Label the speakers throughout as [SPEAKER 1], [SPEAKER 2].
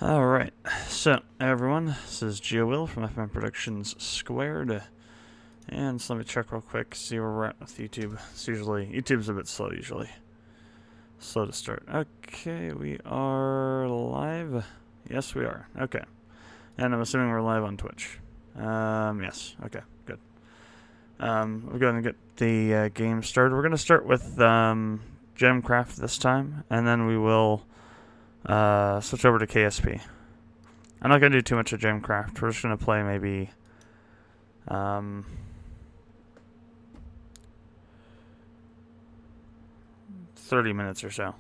[SPEAKER 1] Alright, so everyone, this is GeoWill from Productions². And so let me check real quick, see where we're at with YouTube. YouTube's a bit slow usually. Slow to start. Okay, we are live. Yes, we are. Okay. And I'm assuming we're live on Twitch. Yes. Okay, good. We're going to get the game started. We're going to start with Gemcraft this time, and then we will switch over to KSP. I'm not going to do too much of Gemcraft. We're just going to play maybe 30 minutes or so.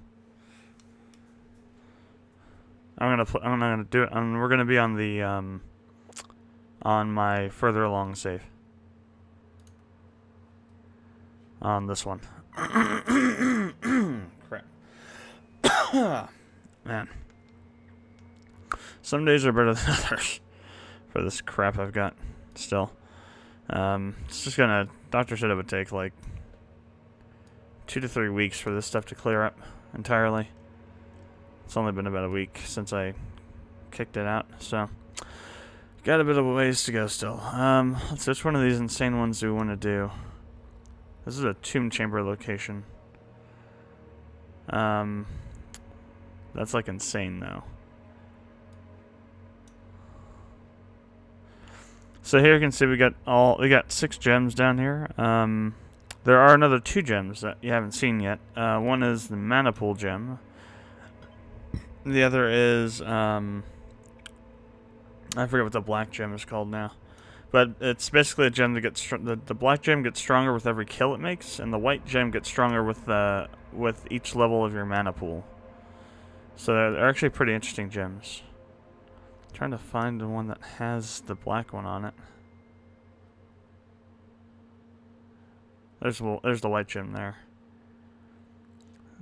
[SPEAKER 1] I'm gonna do it. We're gonna be on the on my further along save. On this one. Crap. Man. Some days are better than others for this crap I've got still. It's just gonna. Doctor said it would take like 2 to 3 weeks for this stuff to clear up entirely. It's only been about a week since I kicked it out, so got a bit of a ways to go still. Let's see, which one of these insane ones do we want to do? This is a tomb chamber location. That's like insane though. So here you can see we got 6 gems down here. There are another 2 gems that you haven't seen yet. One is the mana pool gem. The other is I forget what the black gem is called now, but it's basically a gem that gets the black gem gets stronger with every kill it makes, and the white gem gets stronger with each level of your mana pool. So they're actually pretty interesting gems. I'm trying to find the one that has the black one on it. There's the white gem there.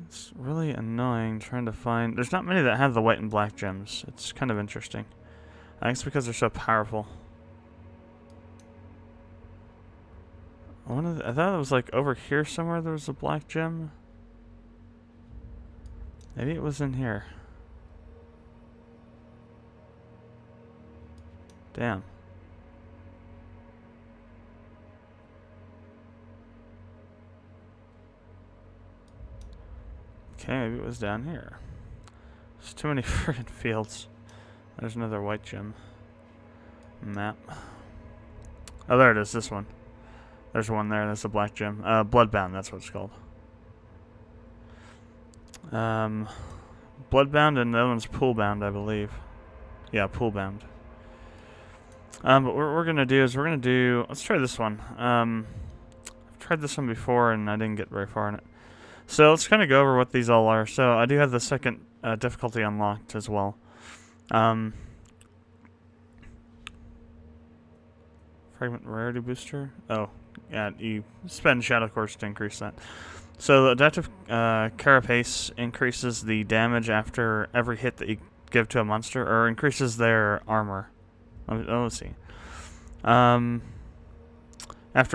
[SPEAKER 1] It's really annoying trying to find. There's not many that have the white and black gems. It's kind of interesting. I think it's because they're so powerful. I thought it was like over here somewhere there was a black gem. Maybe it was in here. Damn. Okay, maybe it was down here. There's too many friggin' fields. There's another white gem. Map. Oh, there it is, this one. There's one there, that's a black gem. Bloodbound, that's what it's called. Bloodbound, and the other one's Poolbound, I believe. Yeah, Poolbound. But what we're gonna do is let's try this one. I've tried this one before and I didn't get very far in it. So let's kind of go over what these all are. So I do have the second difficulty unlocked as well. Fragment rarity booster. Oh, yeah, you spend Shadow Course to increase that. So the adaptive carapace increases the damage after every hit that you give to a monster, or increases their armor. Let's see. After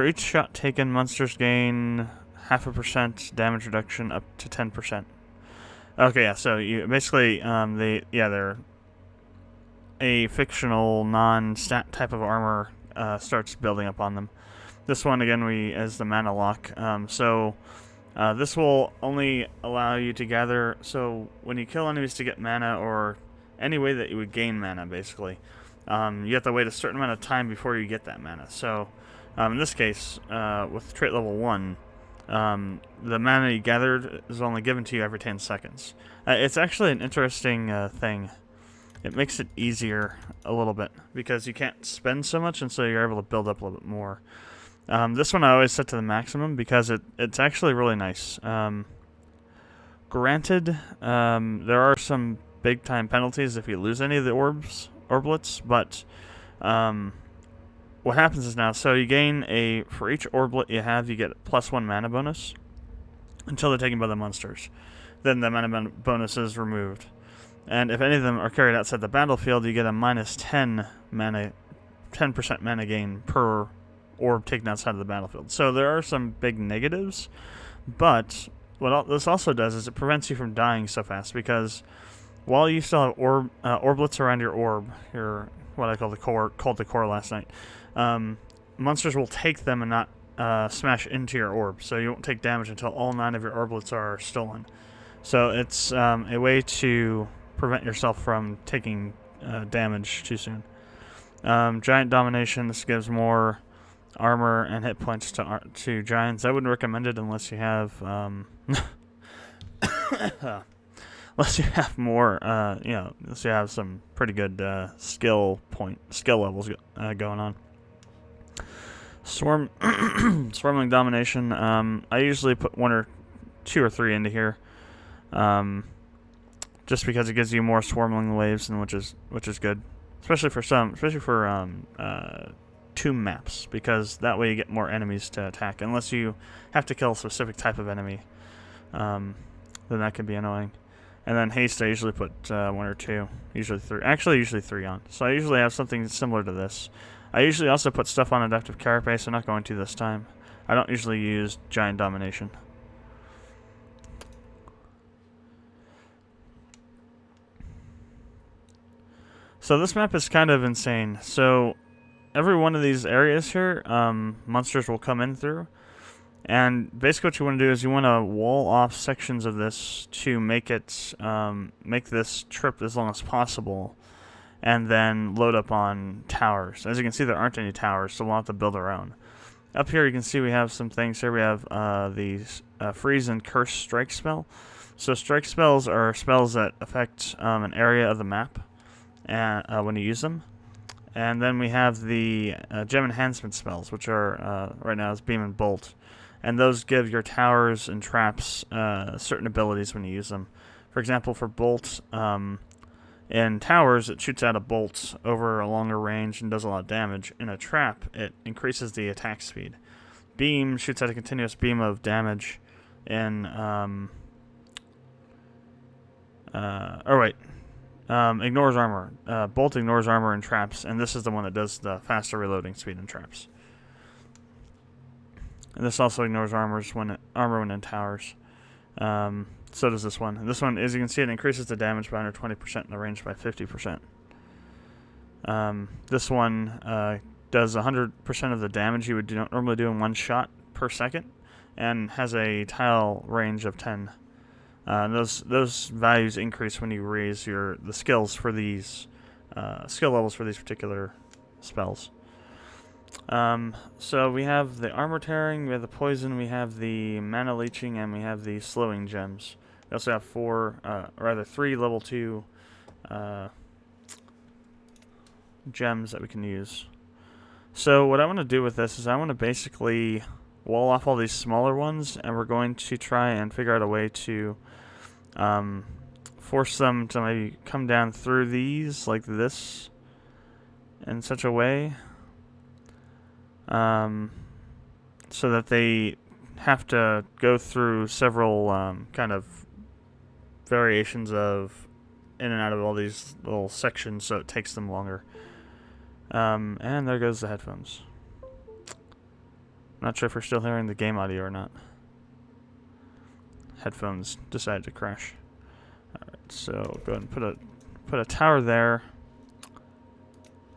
[SPEAKER 1] each shot taken, monsters gain 0.5% damage reduction up to 10%. Okay, yeah. So you basically they're a fictional non-stat type of armor starts building up on them. This one again as the mana lock. This will only allow you to gather. So when you kill enemies to get mana, or any way that you would gain mana, basically, you have to wait a certain amount of time before you get that mana. So in this case, with trait level 1. The mana you gathered is only given to you every 10 seconds. It's actually an interesting thing. It makes it easier a little bit because you can't spend so much, and so you're able to build up a little bit more. This one I always set to the maximum because it's actually really nice. Granted, there are some big time penalties if you lose any of the orblets, but what happens is now, so you gain for each orblet you have, you get +1 mana bonus until they're taken by the monsters. Then the mana bonus is removed. And if any of them are carried outside the battlefield, you get a -10% mana gain per orb taken outside of the battlefield. So there are some big negatives, but what this also does is it prevents you from dying so fast, because while you still have orblets around your orb, your what I called the core last night, monsters will take them and not smash into your orb, so you won't take damage until all 9 of your orblets are stolen. So it's a way to prevent yourself from taking damage too soon. Giant Domination. This gives more armor and hit points to giants. I wouldn't recommend it unless you have unless you have more, unless you have some pretty good skill levels going on. Swarming Domination. I usually put 1 or 2 or 3 into here, just because it gives you more swarming waves, and which is good, especially for tomb maps, because that way you get more enemies to attack. Unless you have to kill a specific type of enemy, then that can be annoying. And then haste, I usually put 1 or 2, usually 3. Actually, usually 3 on. So I usually have something similar to this. I usually also put stuff on Inductive Carapace. I'm not going to this time. I don't usually use Giant Domination. So this map is kind of insane. So every one of these areas here, monsters will come in through. And basically what you want to do is you want to wall off sections of this to make it make this trip as long as possible, and then load up on towers. As you can see, there aren't any towers, so we'll have to build our own. Up here you can see we have some things here. We have these Freeze and Curse Strike spell. So strike spells are spells that affect an area of the map and when you use them. And then we have the gem enhancement spells, which are right now is Beam and Bolt. And those give your towers and traps certain abilities when you use them. For example, for Bolt, in towers, it shoots out a bolt over a longer range and does a lot of damage. In a trap, it increases the attack speed. Beam shoots out a continuous beam of damage in... ignores armor. Bolt ignores armor in traps, and this is the one that does the faster reloading speed in traps. And this also ignores armor when in towers. So does this one. And this one, as you can see, it increases the damage by 120% and the range by 50%. This one does 100% of the damage you would normally do in 1 shot per second, and has a tile range of 10. Those values increase when you raise the skills for these skill levels for these particular spells. So we have the armor tearing, we have the poison, we have the mana leeching, and we have the slowing gems. We also have 3 level 2 gems that we can use. So what I want to do with this is I want to basically wall off all these smaller ones, and we're going to try and figure out a way to force them to maybe come down through these like this in such a way so that they have to go through several kind of variations of in and out of all these little sections, so it takes them longer. And there goes the headphones. Not sure if we're still hearing the game audio or not. Headphones decided to crash. Alright, so go ahead and put a tower there.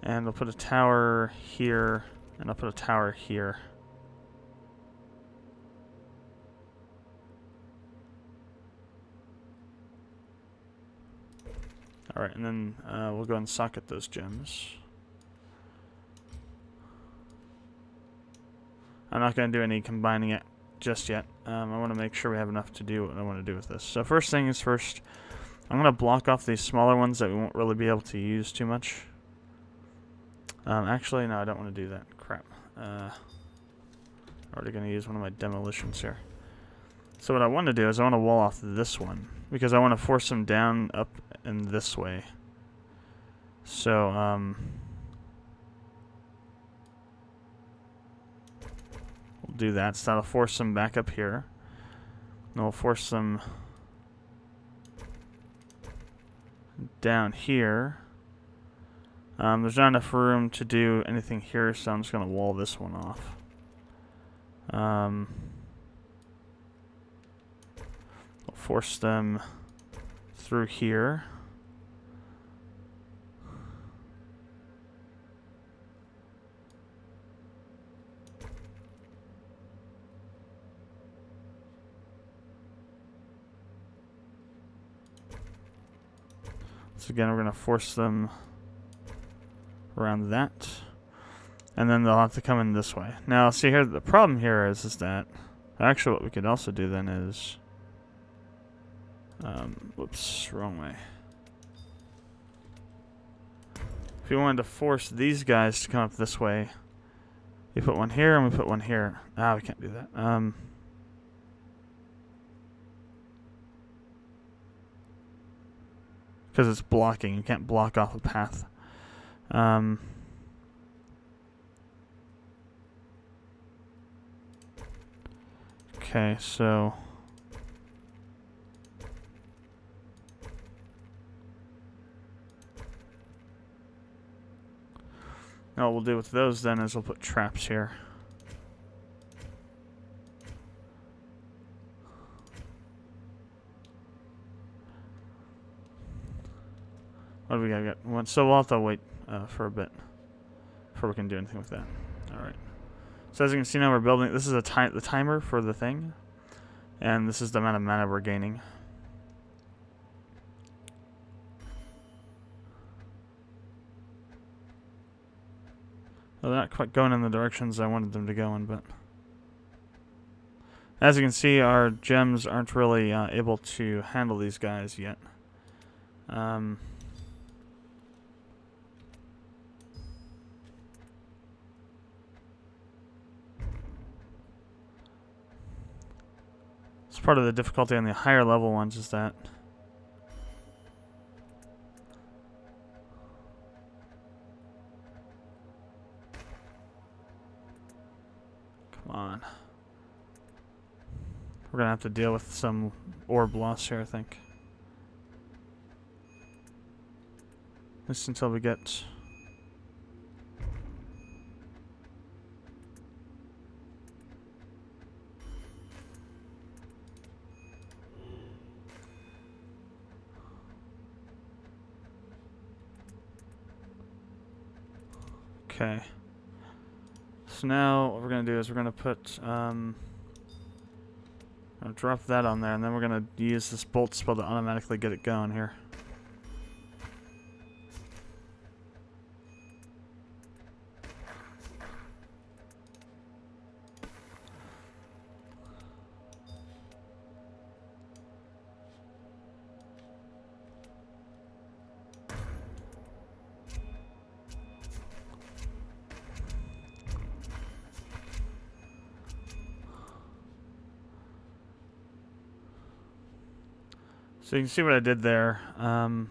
[SPEAKER 1] And we'll put a tower here. And I'll put a tower here. Alright, and then we'll go and socket those gems. I'm not going to do any combining it just yet. I want to make sure we have enough to do what I want to do with this. So first thing is first, I'm going to block off these smaller ones that we won't really be able to use too much. Actually, no, I don't want to do that. Crap. Already going to use one of my demolitions here. So what I want to do is I want to wall off this one, because I want to force them down, up, and this way. So, we'll do that. So that'll force them back up here. And we'll force them down here. There's not enough room to do anything here, so I'm just going to wall this one off. We'll force them through here. So again, we're going to force them around that. And then they'll have to come in this way. Now, see here, the problem here is that... Actually, what we could also do then is... whoops, wrong way. If we wanted to force these guys to come up this way, we put one here and we put one here. Ah, we can't do that. Because it's blocking. You can't block off a path. Okay, so... Now what we'll do with those then is we'll put traps here. What do we gotta get? One, so we'll have to wait for a bit before we can do anything with that. Alright. So as you can see now we're building, this is the timer for the thing. And this is the amount of mana we're gaining. Well, they're not quite going in the directions I wanted them to go in, but... As you can see, our gems aren't really able to handle these guys yet. It's part of the difficulty on the higher level ones is that... Come on. We're gonna have to deal with some orb loss here, I think. At least until we get... Okay. So now what we're going to do is we're going to put, I'm going to drop that on there, and then we're going to use this bolt spell to automatically get it going here. So you can see what I did there. I want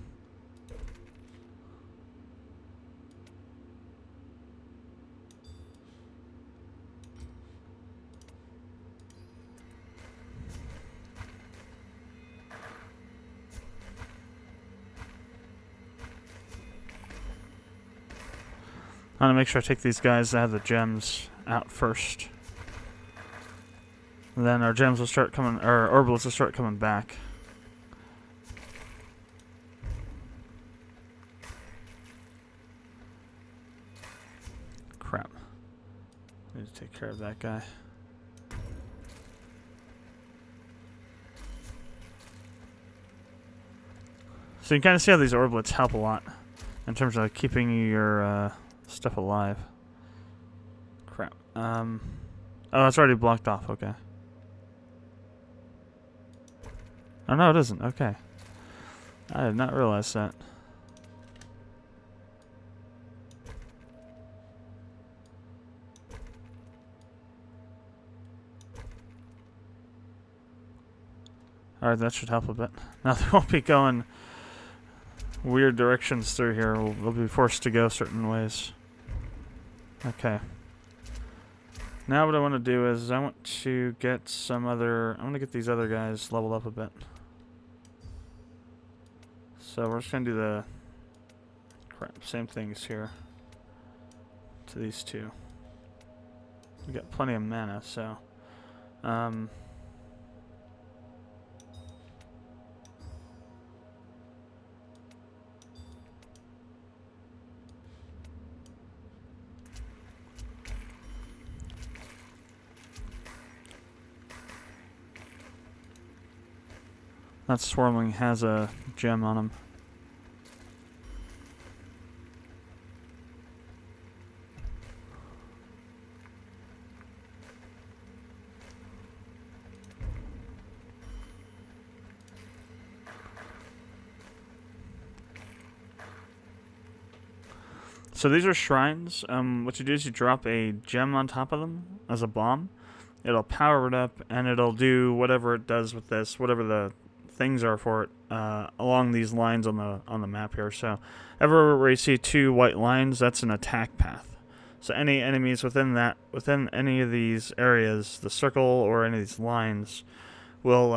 [SPEAKER 1] to make sure I take these guys that have the gems out first. And then our gems will start coming, or orbals will start coming back. Crap. Need to take care of that guy. So you can kind of see how these orblets help a lot in terms of keeping your stuff alive. Crap. Oh, it's already blocked off. Okay. Oh, no, it isn't. Okay. I did not realize that. Alright, that should help a bit. Now they won't be going weird directions through here. We'll be forced to go certain ways. Okay. Now what I want to do is I want to get some other... I want to get these other guys leveled up a bit. So we're just going to do the... Crap, same things here. To these two. We got plenty of mana, so... That swirling has a gem on him. So these are shrines. What you do is you drop a gem on top of them as a bomb. It'll power it up, and it'll do whatever it does with this, whatever the things are for it, along these lines on the map here. So, everywhere where you see 2 white lines, that's an attack path. So any enemies within any of these areas, the circle or any of these lines, will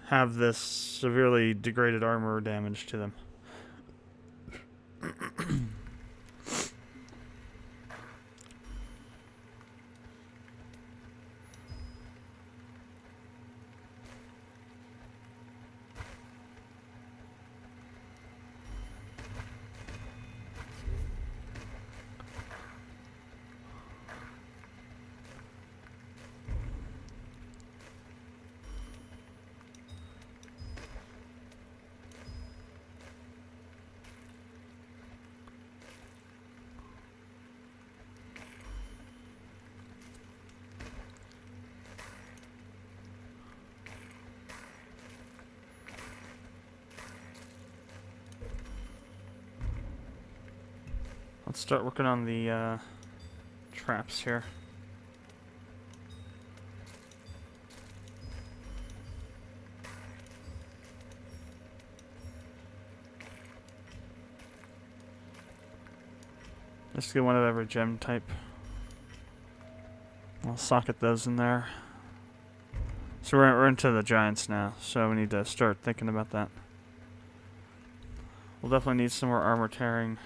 [SPEAKER 1] have this severely degraded armor damage to them. Let's start working on the traps here. Just get one of every gem type. I'll socket those in there. So we're into the giants now, so we need to start thinking about that. We'll definitely need some more armor tearing.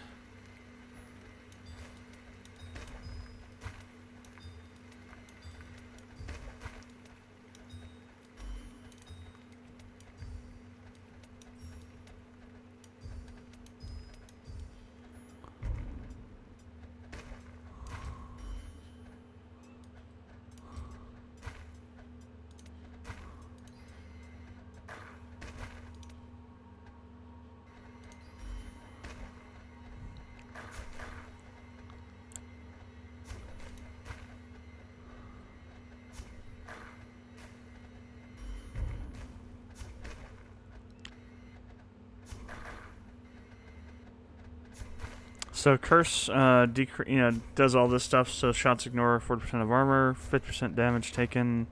[SPEAKER 1] So Curse does all this stuff, so shots ignore 40% of armor, 50% damage taken,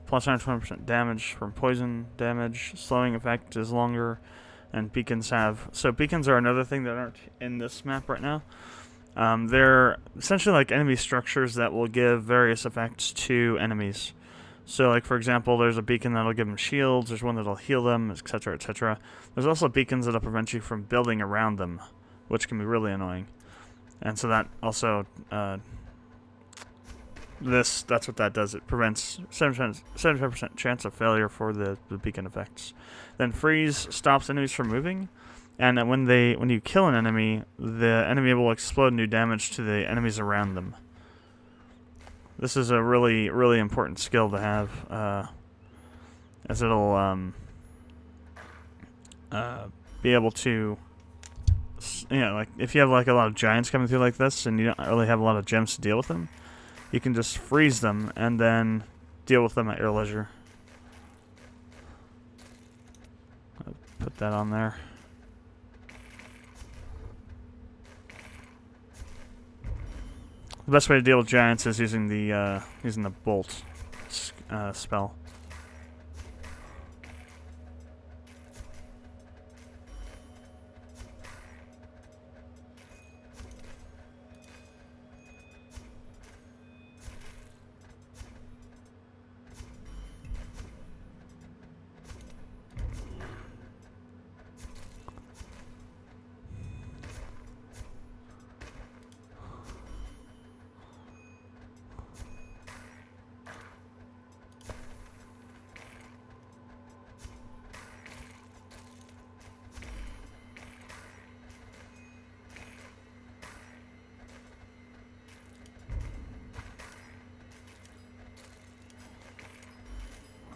[SPEAKER 1] plus 120% damage from poison damage, slowing effect is longer, and beacons have... So beacons are another thing that aren't in this map right now. They're essentially like enemy structures that will give various effects to enemies. So, like, for example, there's a beacon that'll give them shields, there's one that'll heal them, etc., etc. There's also beacons that'll prevent you from building around them, which can be really annoying. And so that also, that's what that does. It prevents 75% chance of failure for the beacon effects. Then freeze stops enemies from moving, and when you kill an enemy, the enemy will explode and do damage to the enemies around them. This is a really, really important skill to have, as it'll be able to... like if you have like a lot of giants coming through like this and you don't really have a lot of gems to deal with them, you can just freeze them and then deal with them at your leisure. I'll put that on there. The best way to deal with giants is using the bolt spell.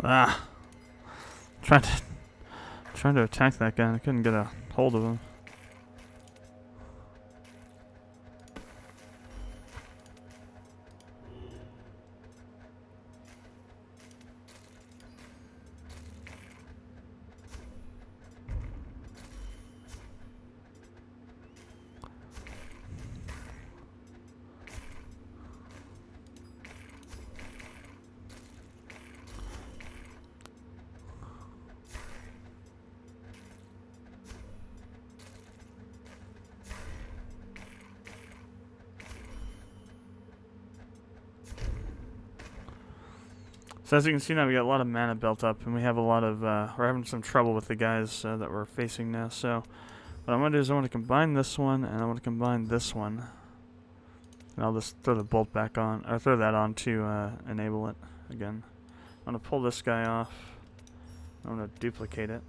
[SPEAKER 1] Ah, trying to attack that guy and I couldn't get a hold of him. So as you can see now, we got a lot of mana built up, and we have a lot of, we're having some trouble with the guys that we're facing now. So what I'm going to do is I want to combine this one, and I want to combine this one. And I'll just throw the bolt back on, or throw that on to enable it again. I'm going to pull this guy off. I'm going to duplicate it.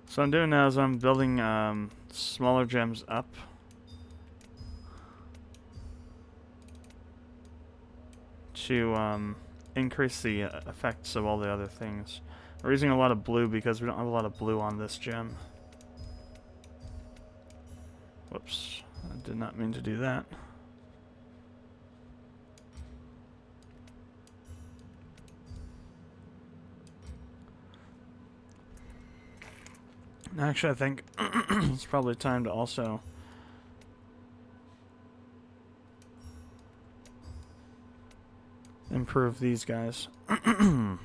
[SPEAKER 1] So what I'm doing now is I'm building smaller gems up. To increase the effects of all the other things. We're using a lot of blue because we don't have a lot of blue on this gem. Whoops, I did not mean to do that. Actually, I think it's probably time to also improve these guys. I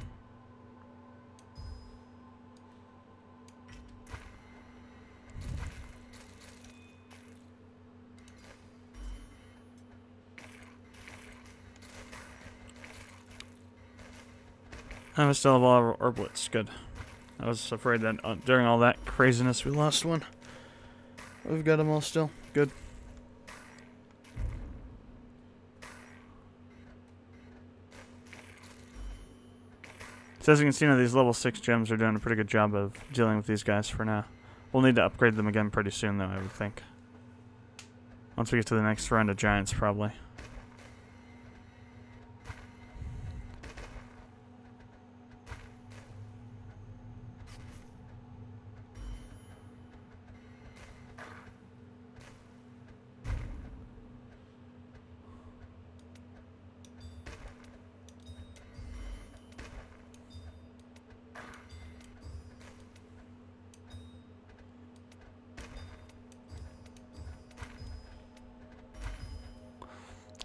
[SPEAKER 1] still have all our orblets. Good. I was afraid that during all that craziness we lost one. We've got them all still. Good. So as you can see now, these level 6 gems are doing a pretty good job of dealing with these guys for now. We'll need to upgrade them again pretty soon though, I would think. Once we get to the next round of giants, probably.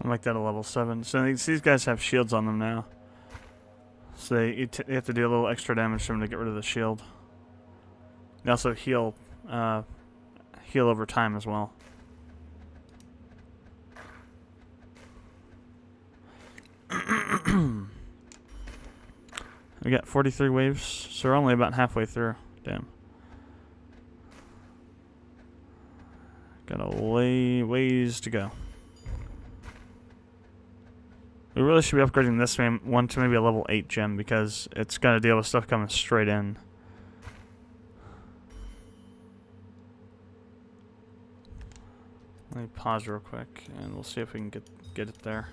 [SPEAKER 1] I'll make that a level 7. So these guys have shields on them now. So you have to do a little extra damage to them to get rid of the shield. They also heal over time as well. We got 43 waves, so we're only about halfway through. Damn. Got a ways to go. We really should be upgrading this one to maybe a level 8 gem because it's got to deal with stuff coming straight in. Let me pause real quick and we'll see if we can get it there.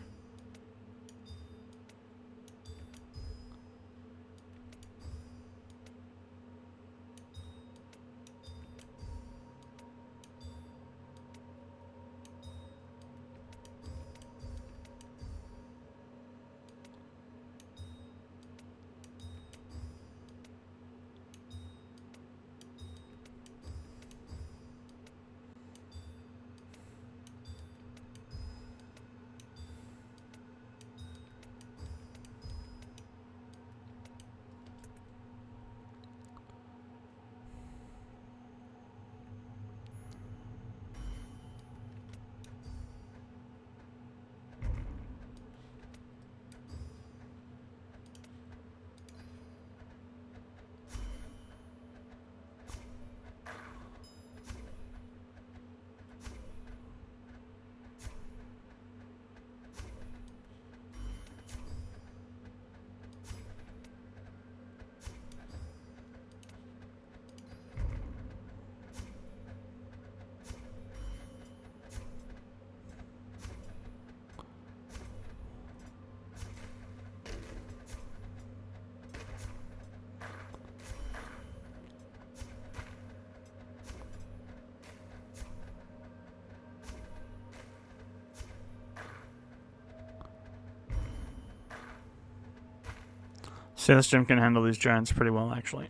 [SPEAKER 1] See, this gym can handle these giants pretty well, actually.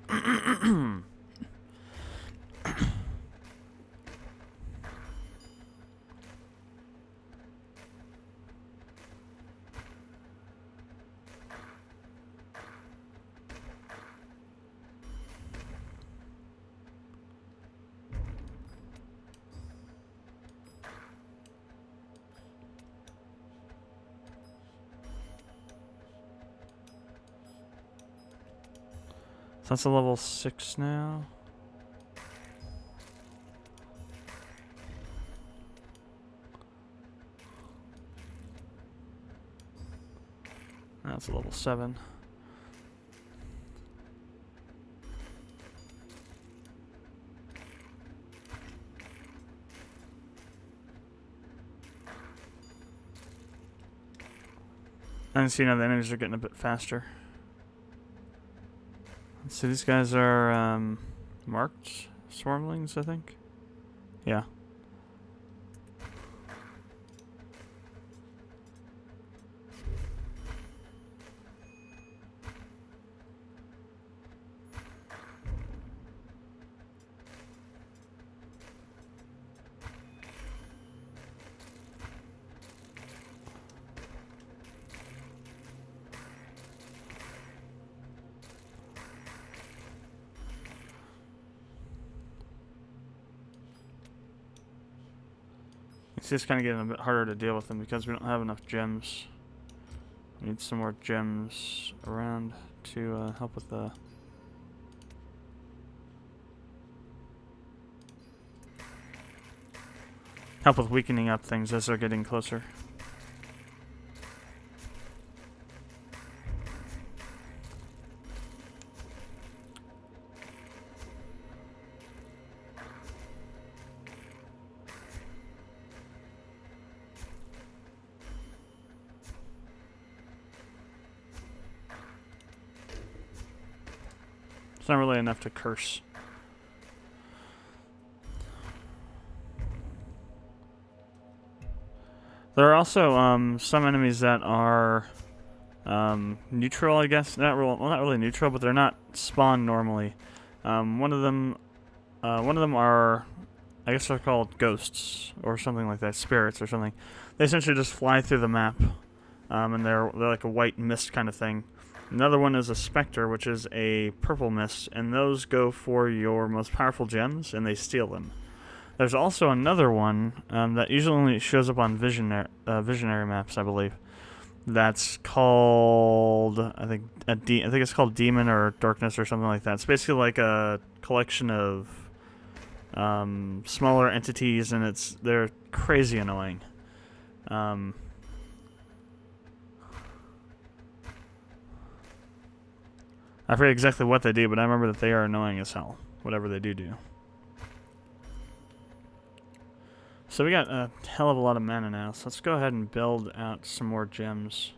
[SPEAKER 1] that's a level 6 now. That's a level 7. And so, you know, the enemies are getting a bit faster. Let's see, these guys are marked swarmlings, I think. Yeah. It's just kind of getting a bit harder to deal with them because we don't have enough gems. We need some more gems around to help with the... help with weakening up things as they're getting closer. It's not really enough to curse. There are also some enemies that are neutral, I guess. Not really neutral, but they're not spawned normally. One of them are, I guess they're called ghosts or something like that, spirits or something. They essentially just fly through the map, and they're like a white mist kind of thing. Another one is a specter, which is a purple mist, and those go for your most powerful gems, and they steal them. There's also another one that usually only shows up on visionary maps, I believe. That's called, I think it's called Demon or Darkness or something like that. It's basically like a collection of smaller entities, and they're crazy annoying. I forget exactly what they do, but I remember that they are annoying as hell, whatever they do. So we got a hell of a lot of mana now, so let's go ahead and build out some more gems.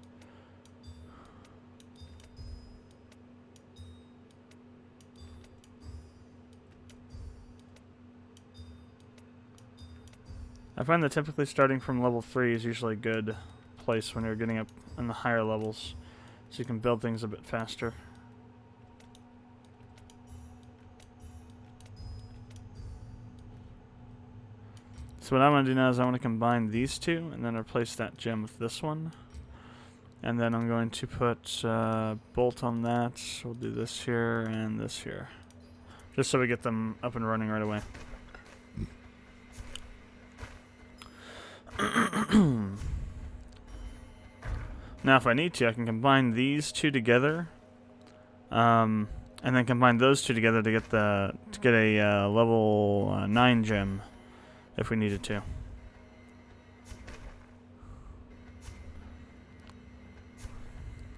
[SPEAKER 1] I find that typically starting from level 3 is usually a good place when you're getting up in the higher levels, so you can build things a bit faster. So what I want to do now is I want to combine these two and then replace that gem with this one. And then I'm going to put bolt on that. So we'll do this here and this here. Just so we get them up and running right away. Now if I need to, I can combine these two together. And then combine those two together to get a level 9 gem. If we needed to.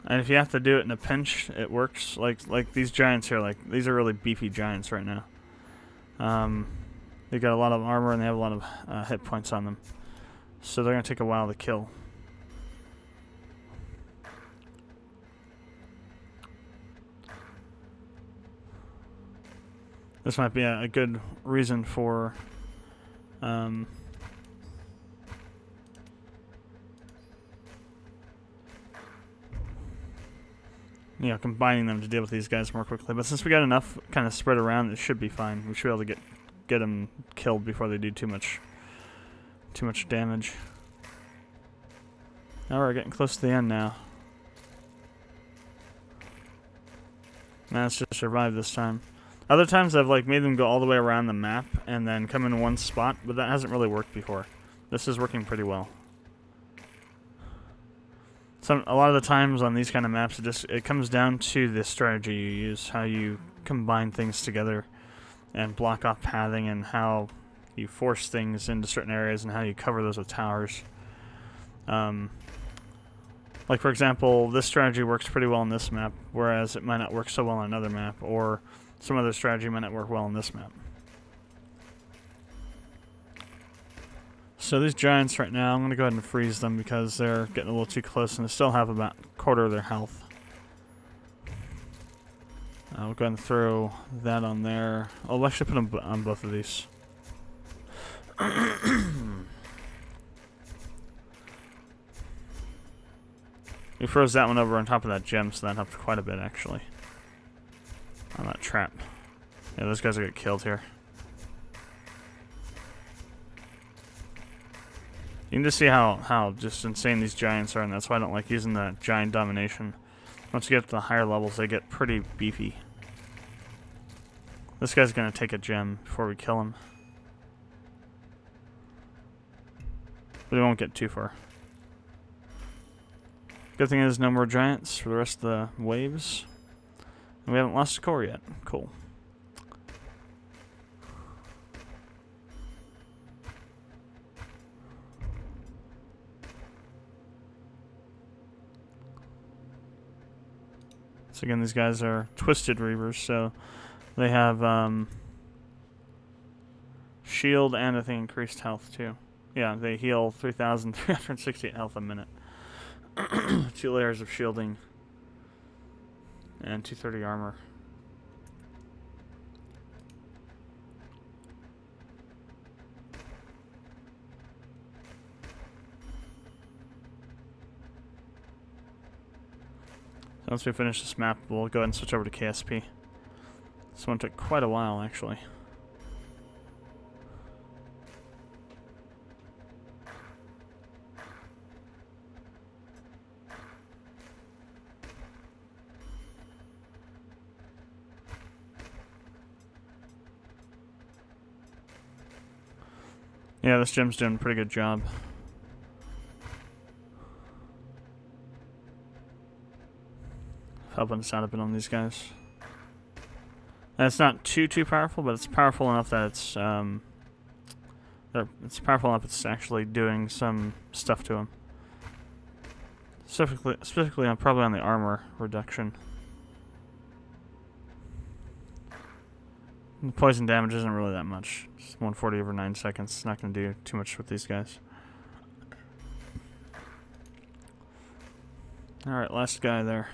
[SPEAKER 1] And if you have to do it in a pinch, it works. Like these giants here, like these are really beefy giants right now. They got a lot of armor and they have a lot of hit points on them, so they're gonna take a while to kill. This might be a good reason for you know, combining them to deal with these guys more quickly. But since we got enough kind of spread around, it should be fine. We should be able to get them killed before they do too much damage. Now we're getting close to the end now. Now let's just survive this time. Other times I've like made them go all the way around the map and then come in one spot, but that hasn't really worked before. This is working pretty well. A lot of the times on these kind of maps, it comes down to the strategy you use, how you combine things together and block off pathing, and how you force things into certain areas and how you cover those with towers. Like, for example, this strategy works pretty well on this map, whereas it might not work so well on another map, or some other strategy might not work well on this map. So these giants right now, I'm going to go ahead and freeze them because they're getting a little too close and they still have about a quarter of their health. We'll go ahead and throw that on there. I'll actually put them on both of these. We froze that one over on top of that gem, so that helped quite a bit, actually. On that trap. Yeah, those guys are get killed here. You can just see how just insane these giants are, and that's why I don't like using the giant domination. Once you get to the higher levels, they get pretty beefy. This guy's gonna take a gem before we kill him. But we won't get too far. Good thing is no more giants for the rest of the waves. And we haven't lost a core yet. Cool. So again, these guys are twisted reavers, so they have shield and I think increased health too. Yeah, they heal 3,368 health a minute. 2 layers of shielding and 230 armor. So once we finish this map, we'll go ahead and switch over to KSP. This one took quite a while, actually. Yeah, this gem's doing a pretty good job. Helping us out a bit on these guys. And it's not too powerful, but it's powerful enough that it's powerful enough it's actually doing some stuff to them. Specifically on probably on the armor reduction. The poison damage isn't really that much. It's 140 over 9 seconds. It's not going to do too much with these guys. Alright, last guy there.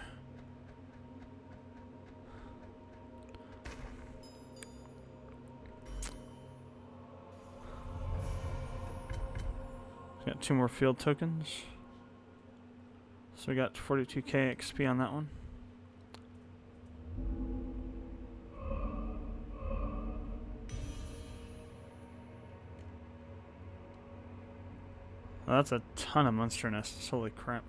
[SPEAKER 1] Got 2 more field tokens. So we got 42k XP on that one. Well, that's a ton of monster nests. Holy crap.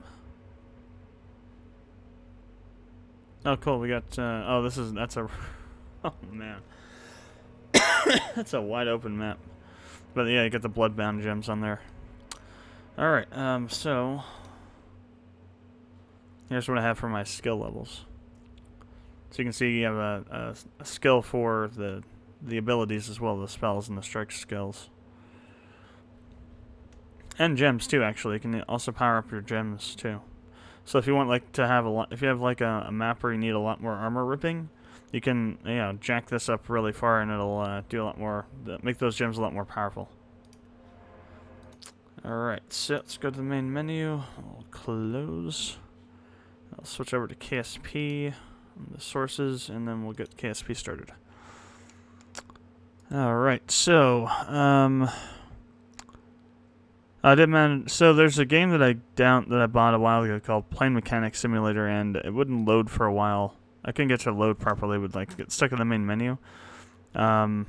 [SPEAKER 1] Oh, cool. We got, oh, that's a, oh, man. That's a wide open map. But yeah, you got the bloodbound gems on there. Alright, so here's what I have for my skill levels. So you can see you have a skill for the abilities as well, the spells and the strike skills. And gems too, actually. You can also power up your gems too. So if you want like to have if you have like a map where you need a lot more armor ripping, you can jack this up really far and it'll do a lot more, make those gems a lot more powerful. Alright, so let's go to the main menu. I'll close. I'll switch over to KSP, the sources, and then we'll get KSP started. Alright, so so there's a game that I bought a while ago called Plane Mechanics Simulator, and it wouldn't load for a while. I couldn't get to load properly. It would like get stuck in the main menu. Where's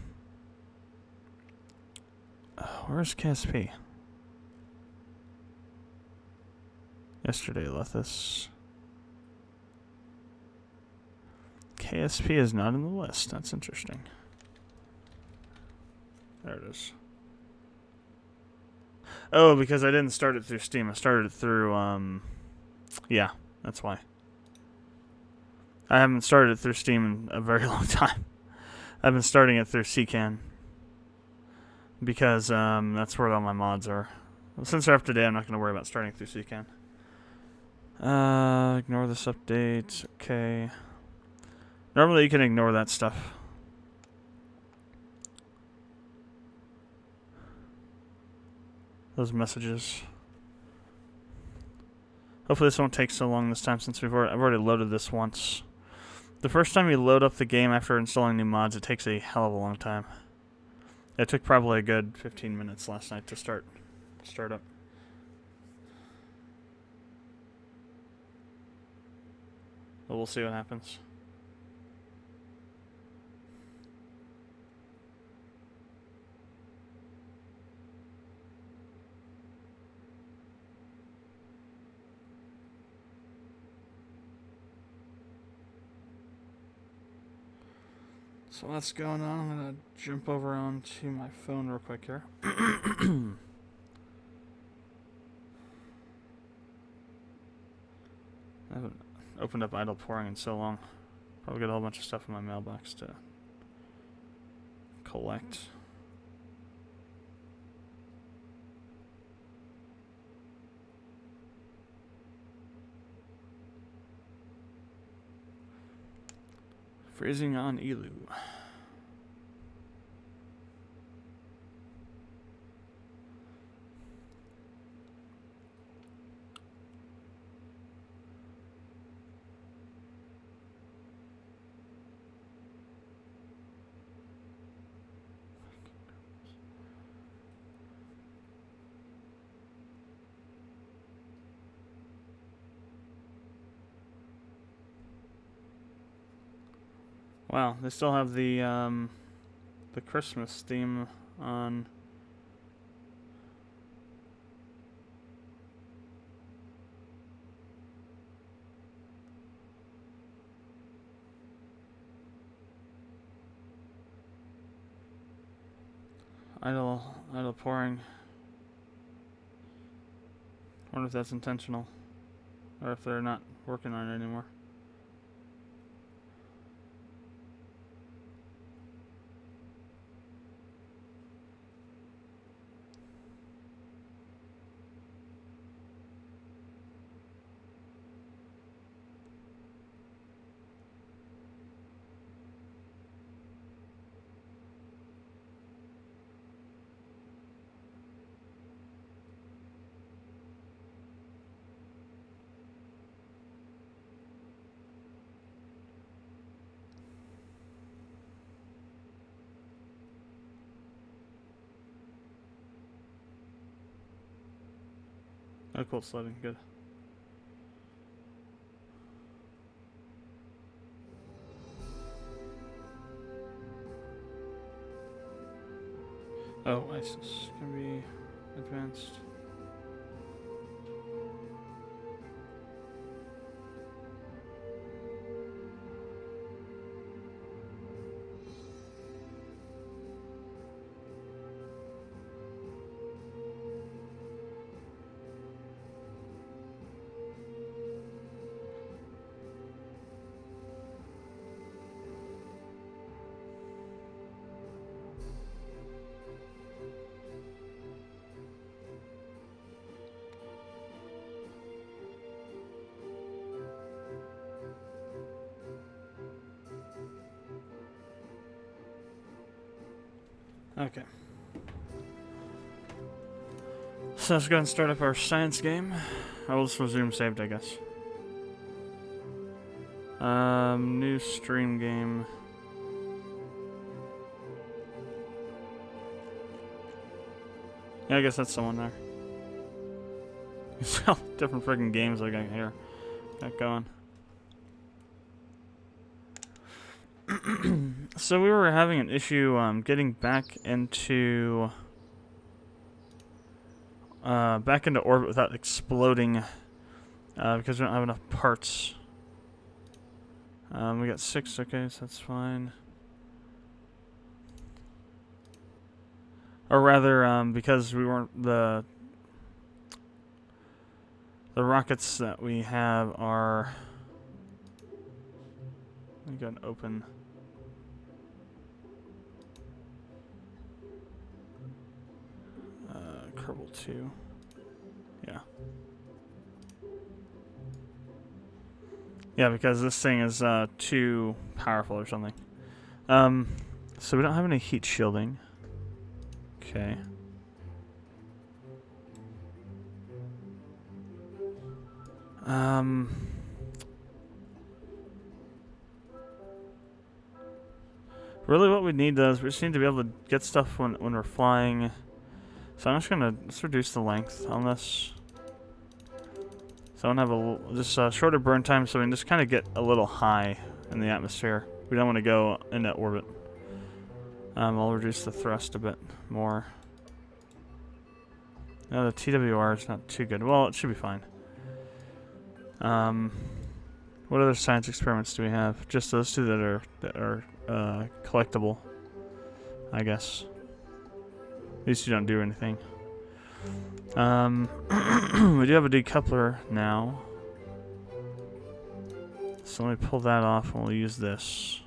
[SPEAKER 1] KSP? Yesterday left this. KSP is not in the list. That's interesting. There it is. Oh, because I didn't start it through Steam. I started it through, yeah, that's why. I haven't started it through Steam in a very long time. I've been starting it through CCAN because that's where all my mods are. Since they're up to date, I'm not going to worry about starting through CCAN. Ignore this update. Okay. Normally you can ignore that stuff. Those messages. Hopefully this won't take so long this time since I've already loaded this once. The first time you load up the game after installing new mods, it takes a hell of a long time. It took probably a good 15 minutes last night to start up. But we'll see what happens. So what's going on? I'm gonna jump over onto my phone real quick here. I haven't opened up idle pouring in so long. Probably got a whole bunch of stuff in my mailbox to collect. Freezing on Elu. Wow, they still have the Christmas theme on. Idle pouring. I wonder if that's intentional, or if they're not working on it anymore. Oh, cool, sledding, good. Oh, ISIS can be advanced. Okay. So let's go and start up our science game. I'll just resume saved, I guess. New stream game. Yeah, I guess that's someone there. Different freaking games I got here. Got going. So we were having an issue getting back into orbit without exploding because we don't have enough parts. We got 6, okay, so that's fine. Or rather, because we weren't the rockets that we have are me go and open. Kerbal 2. Yeah. Yeah, because this thing is too powerful or something. So we don't have any heat shielding. Okay. Really what we need though is we just need to be able to get stuff when we're flying. So I'm just gonna reduce the length on this. So I don't have just shorter burn time so we can just kind of get a little high in the atmosphere. We don't want to go into orbit. I'll reduce the thrust a bit more. No, the TWR is not too good. Well, it should be fine. What other science experiments do we have? Just those two that are collectible, I guess. These two don't do anything. We do have a decoupler now. So let me pull that off and we'll use this.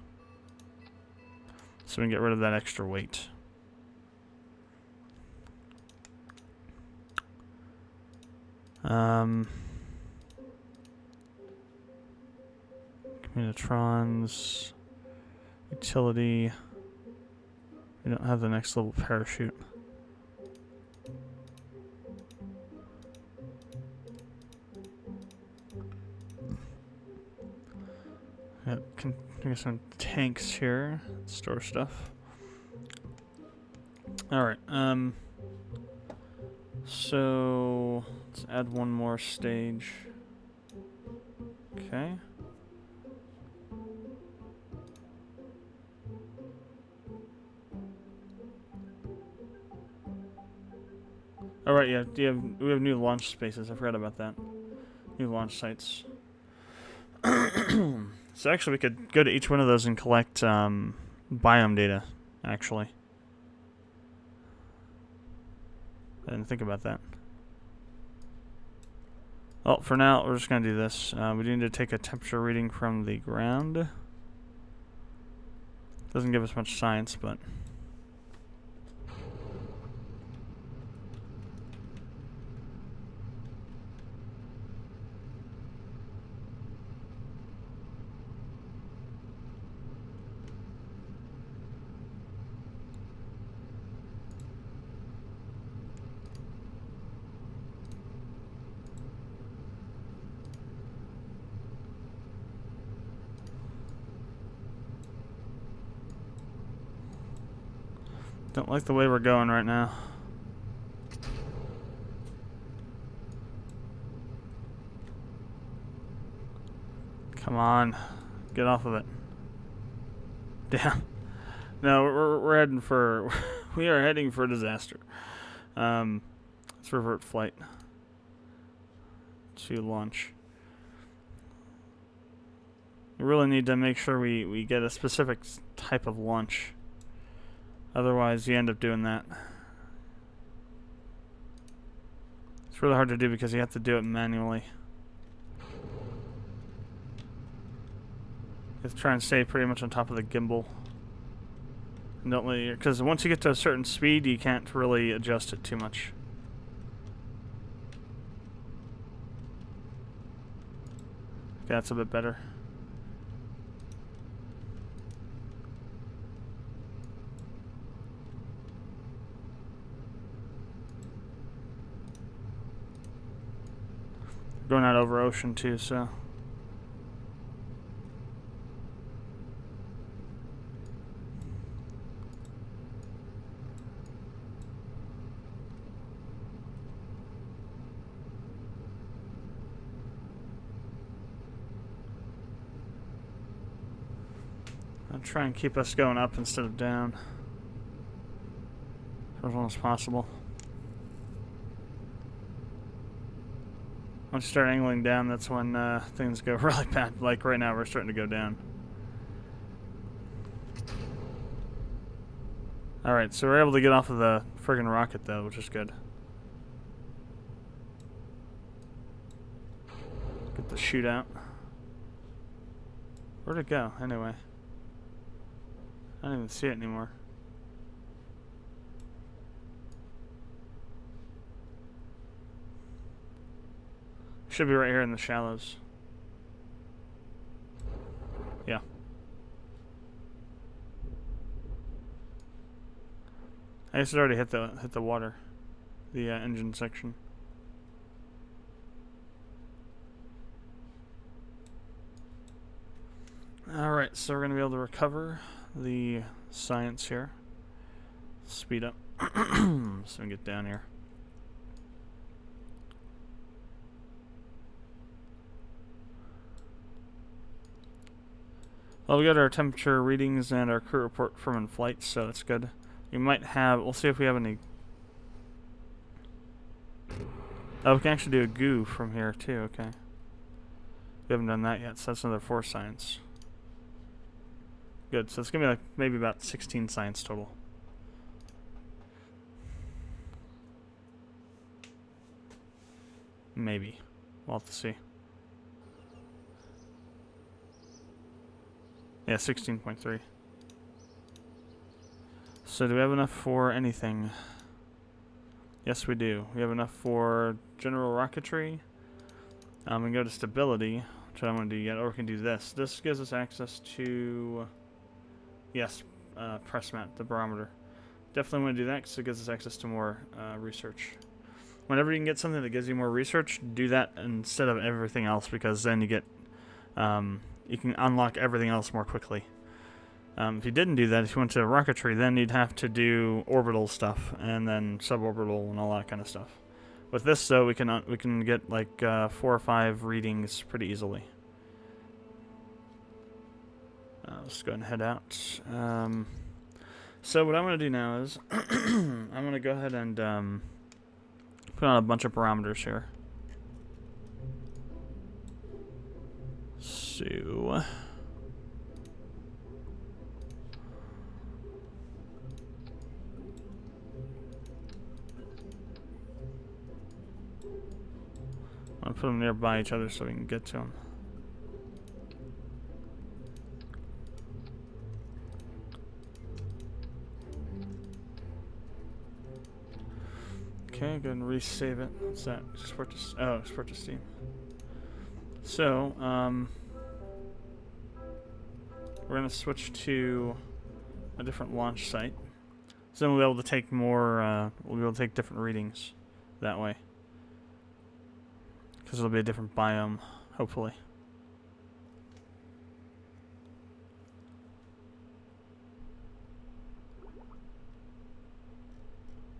[SPEAKER 1] So we can get rid of that extra weight. Communitrons, utility. We don't have the next level parachute. Yep, we got some tanks here. Store stuff. Alright, so let's add one more stage. Okay. Alright, yeah, we have new launch spaces. I forgot about that. New launch sites. So actually we could go to each one of those and collect biome data, actually. I didn't think about that. Well, for now, we're just going to do this. We need to take a temperature reading from the ground. Doesn't give us much science, but... Don't like the way we're going right now. Come on, get off of it. Damn. No, we're heading for. We are heading for disaster. Let's revert flight to launch. We really need to make sure we get a specific type of launch. Otherwise, you end up doing that. It's really hard to do because you have to do it manually. You have to try and stay pretty much on top of the gimbal. And don't let you, because once you get to a certain speed, you can't really adjust it too much. Okay, that's a bit better. Going out over ocean too, so. I'll try and keep us going up instead of down for as long as possible. Once you start angling down, that's when things go really bad. Like right now, we're starting to go down. Alright, so we're able to get off of the friggin' rocket, though, which is good. Get the chute out. Where'd it go, anyway? I don't even see it anymore. Should be right here in the shallows. Yeah. I guess it already hit the water, the engine section. Alright, so we're going to be able to recover the science here. Speed up. So we get down here. Well, we got our temperature readings and our crew report from in flight, so that's good. We might have, we'll see if we have any. Oh, we can actually do a goo from here too, okay. We haven't done that yet, so that's another 4 science. Good, so it's gonna be like maybe about 16 science total. Maybe. We'll have to see. Yeah, 16.3. So do we have enough for anything? Yes, we do. We have enough for general rocketry. We can go to stability, which I don't want to do yet, or we can do this. This gives us access to, yes, press mat, the barometer. Definitely want to do that because it gives us access to more research. Whenever you can get something that gives you more research, do that instead of everything else, because then you get, you can unlock everything else more quickly. If you didn't do that, if you went to rocketry, then you'd have to do orbital stuff and then suborbital and all that kind of stuff. With this, though, we can get like 4 or 5 readings pretty easily. Let's go ahead and head out. So what I'm going to do now is I'm going to go ahead and put on a bunch of parameters here. So I'll put them nearby each other so we can get to them. Okay, go ahead and resave it. What's that? Export to, export to Steam. So, we're going to switch to a different launch site. So then we'll be able to take more, we'll be able to take different readings that way. Because it'll be a different biome, hopefully.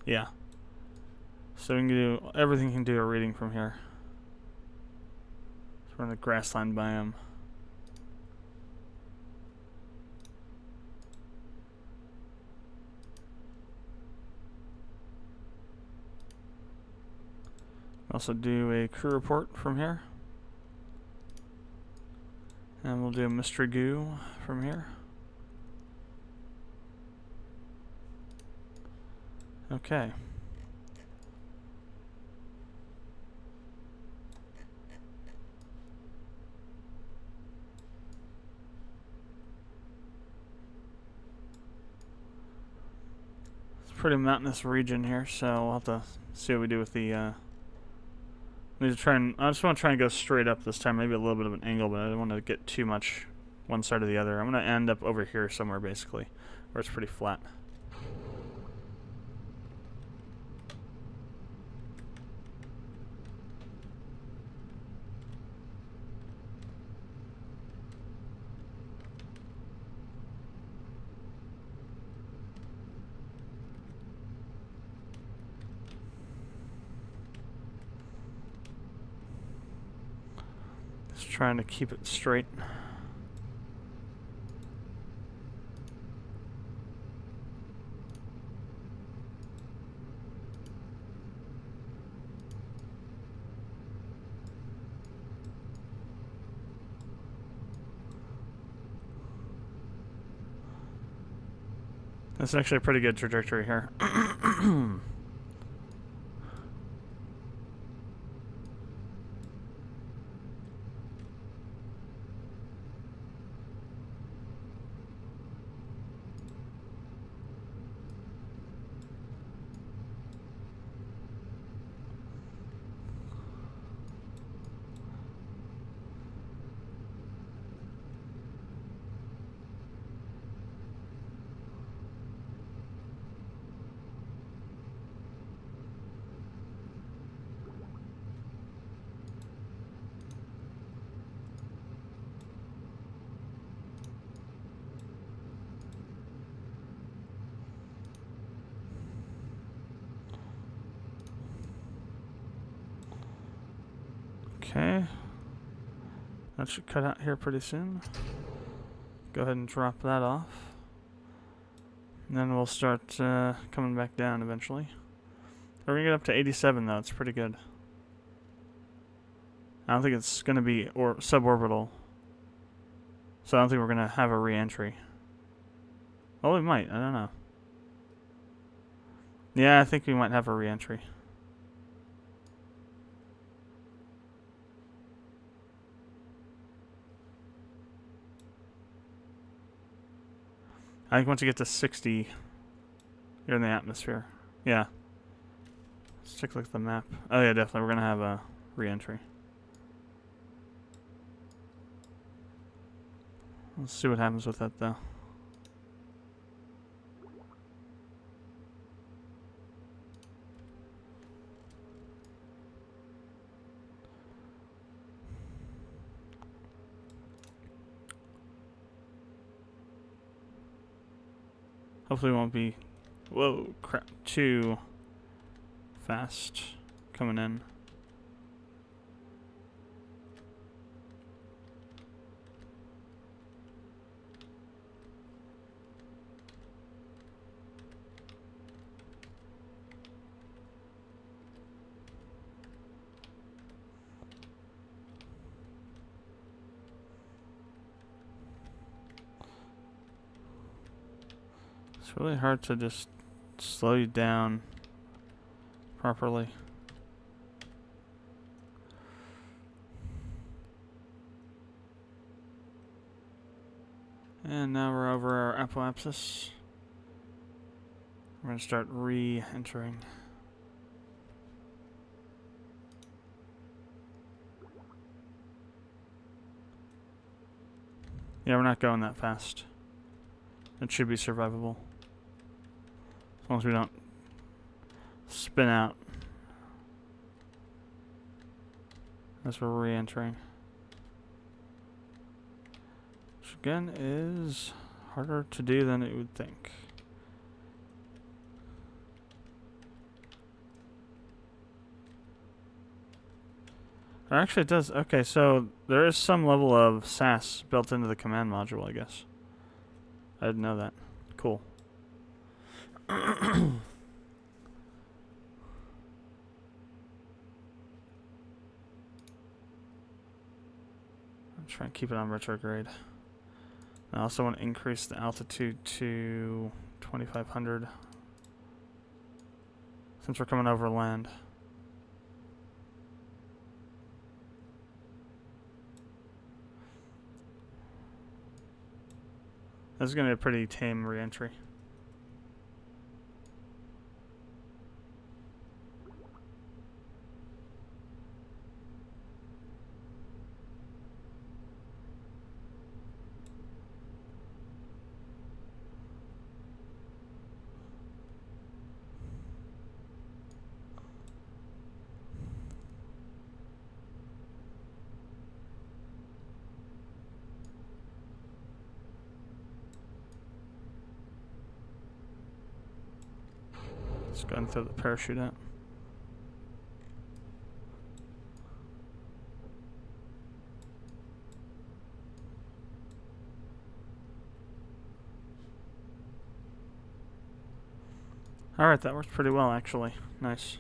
[SPEAKER 1] Yeah. So we can do, everything can do a reading from here. So we're in the grassland biome. Also do a crew report from here. And we'll do a mystery goo from here. Okay. It's a pretty mountainous region here, so we'll have to see what we do with the I just want to try and go straight up this time, maybe a little bit of an angle, but I don't want to get too much one side or the other. I'm going to end up over here somewhere, basically, where it's pretty flat. Just trying to keep it straight. That's actually a pretty good trajectory here. Okay. That should cut out here pretty soon. Go ahead and drop that off. And then we'll start coming back down eventually. We're going to get up to 87 though. It's pretty good. I don't think it's going to be suborbital. So I don't think we're going to have a re-entry. Well, we might. I don't know. Yeah, I think we might have a re-entry. I think once you get to 60, you're in the atmosphere. Yeah. Let's take a look at the map. Oh yeah, definitely. We're going to have a re-entry. Let's see what happens with that, though. Hopefully it won't be, whoa, crap, too fast coming in. It's really hard to just slow you down properly. And now we're over our apoapsis. We're going to start re-entering. Yeah, we're not going that fast. It should be survivable. As long as we don't spin out as we're re-entering. Which again is harder to do than it would think. Or actually it does. Okay, so there is some level of SAS built into the command module, I guess. I didn't know that. Cool. I'm trying to keep it on retrograde. I also want to increase the altitude to 2,500 since we're coming over land. This is going to be a pretty tame re-entry. Let's go ahead and throw the parachute out. Alright, that worked pretty well actually. Nice.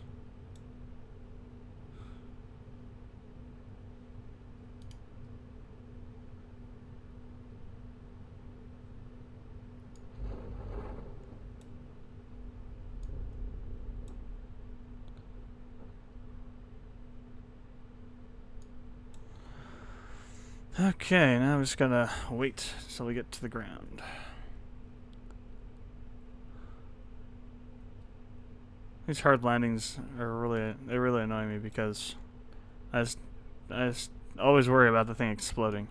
[SPEAKER 1] Okay, now we just gotta wait till we get to the ground. These hard landings are they really annoy me because I just always worry about the thing exploding.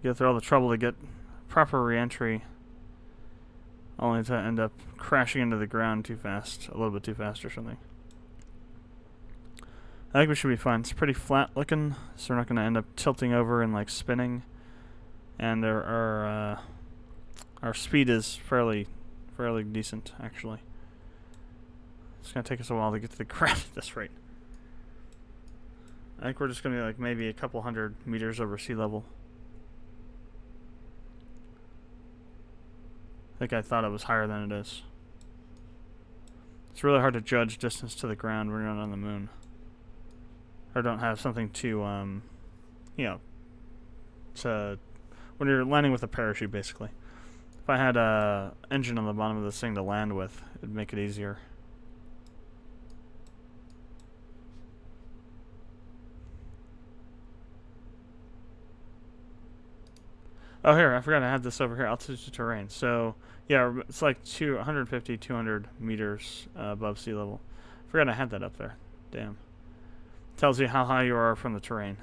[SPEAKER 1] You go through all the trouble to get proper re-entry, only to end up crashing into the ground too fast, a little bit too fast or something. I think we should be fine. It's pretty flat looking, so we're not going to end up tilting over and like spinning. And our speed is fairly decent actually. It's going to take us a while to get to the ground at this rate. I think we're just going to be like maybe a couple hundred meters over sea level. I think I thought it was higher than it is. It's really hard to judge distance to the ground when you're not on the moon. Or don't have something to, you know, to, when you're landing with a parachute, basically. If I had a engine on the bottom of this thing to land with, it'd make it easier. Oh, here, I forgot I had this over here, altitude to terrain. So, yeah, it's like 150, 200 meters above sea level. I forgot I had that up there. Damn. Tells you how high you are from the terrain.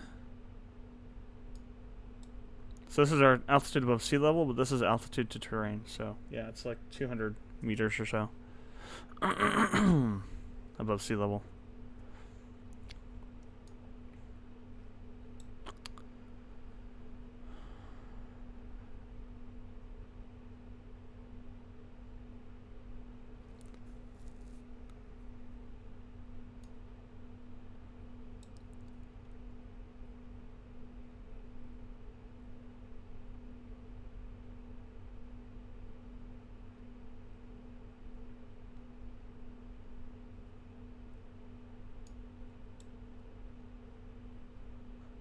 [SPEAKER 1] So this is our altitude above sea level, but this is altitude to terrain. So, yeah, it's like 200 meters or so above sea level.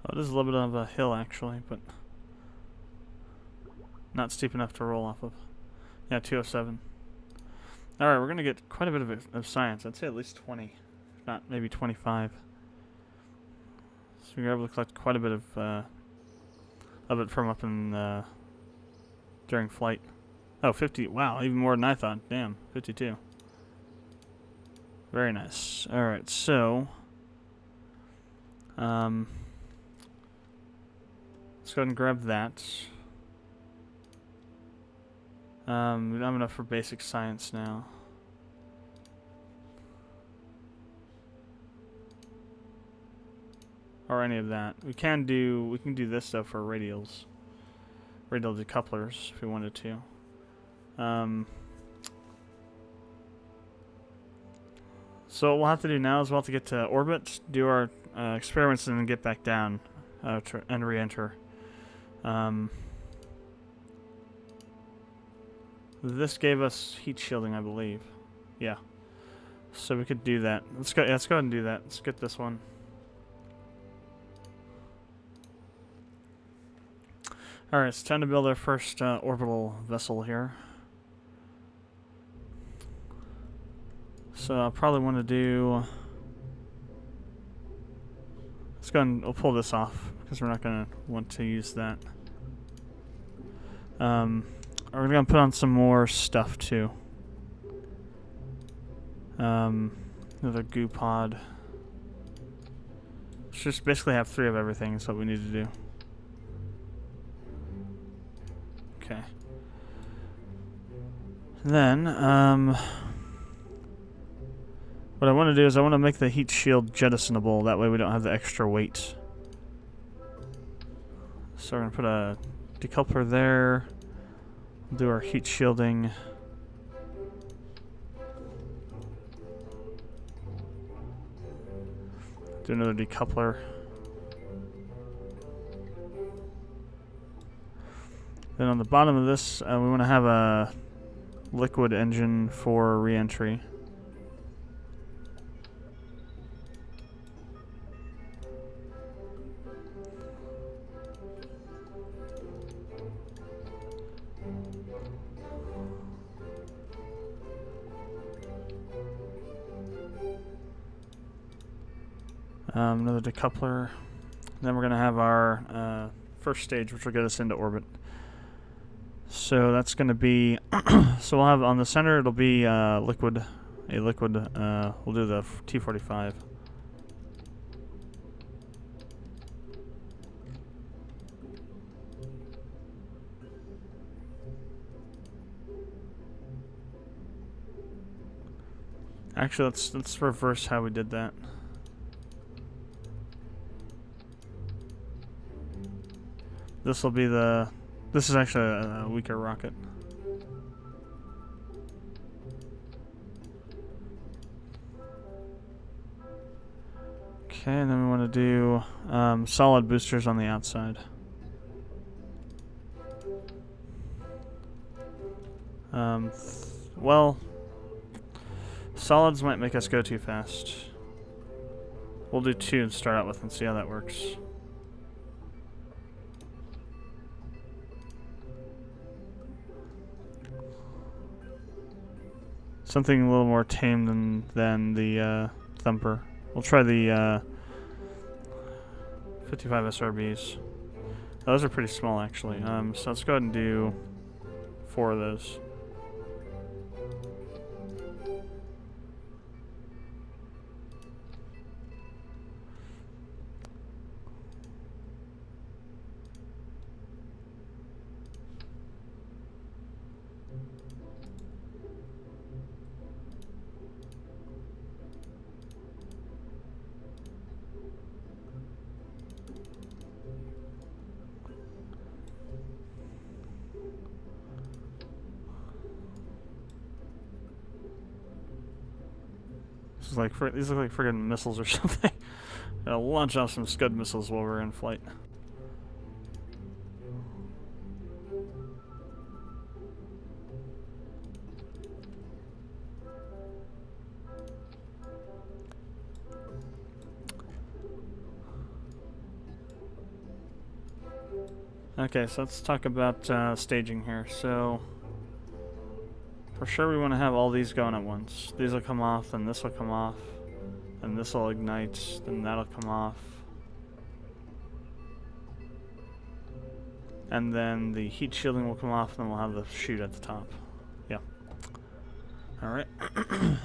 [SPEAKER 1] Oh, it is a little bit of a hill, actually, but not steep enough to roll off of. Yeah, 207. Alright, we're going to get quite a bit of science. I'd say at least 20, if not maybe 25. So we were able to collect quite a bit of it from up in, during flight. Oh, 50. Wow, even more than I thought. Damn, 52. Very nice. Alright, so let's go ahead and grab that. We don't have enough for basic science now. Or any of that. We can do this though for radial decouplers if we wanted to. So what we'll have to do now is we'll have to get to orbit, do our experiments, and then get back down and re-enter. This gave us heat shielding, I believe. Yeah. So we could do that. Let's go ahead and do that. Let's get this one. Alright, it's time to build our first orbital vessel here. So I'll probably want to do... Let's go and we'll pull this off, because we're not going to want to use that. We're going to put on some more stuff, too. Another goo pod. Let's just basically have 3 of everything is what we need to do. Okay. Then, what I want to do is I want to make the heat shield jettisonable. That way we don't have the extra weight. So we're going to put a decoupler there. We'll do our heat shielding. Do another decoupler. Then on the bottom of this, we want to have a liquid engine for re-entry. Another decoupler. Then we're going to have our first stage, which will get us into orbit. So that's going to be, so we'll have on the center, it'll be liquid, we'll do the T-45. Actually, let's reverse how we did that. This will be this is actually a weaker rocket. Okay, and then we want to do solid boosters on the outside. Well, solids might make us go too fast. We'll do 2 to start out with and see how that works. Something a little more tame than the Thumper. We'll try the 55 SRBs. Those are pretty small, actually. So let's go ahead and do 4 of those. These look like friggin' missiles or something. I'll launch off some Scud missiles while we're in flight. Okay, so let's talk about staging here. So, for sure we want to have all these going at once. These will come off, and this will come off, and this will ignite, then that'll come off. And then the heat shielding will come off, and then we'll have the chute at the top. Yeah. Alright.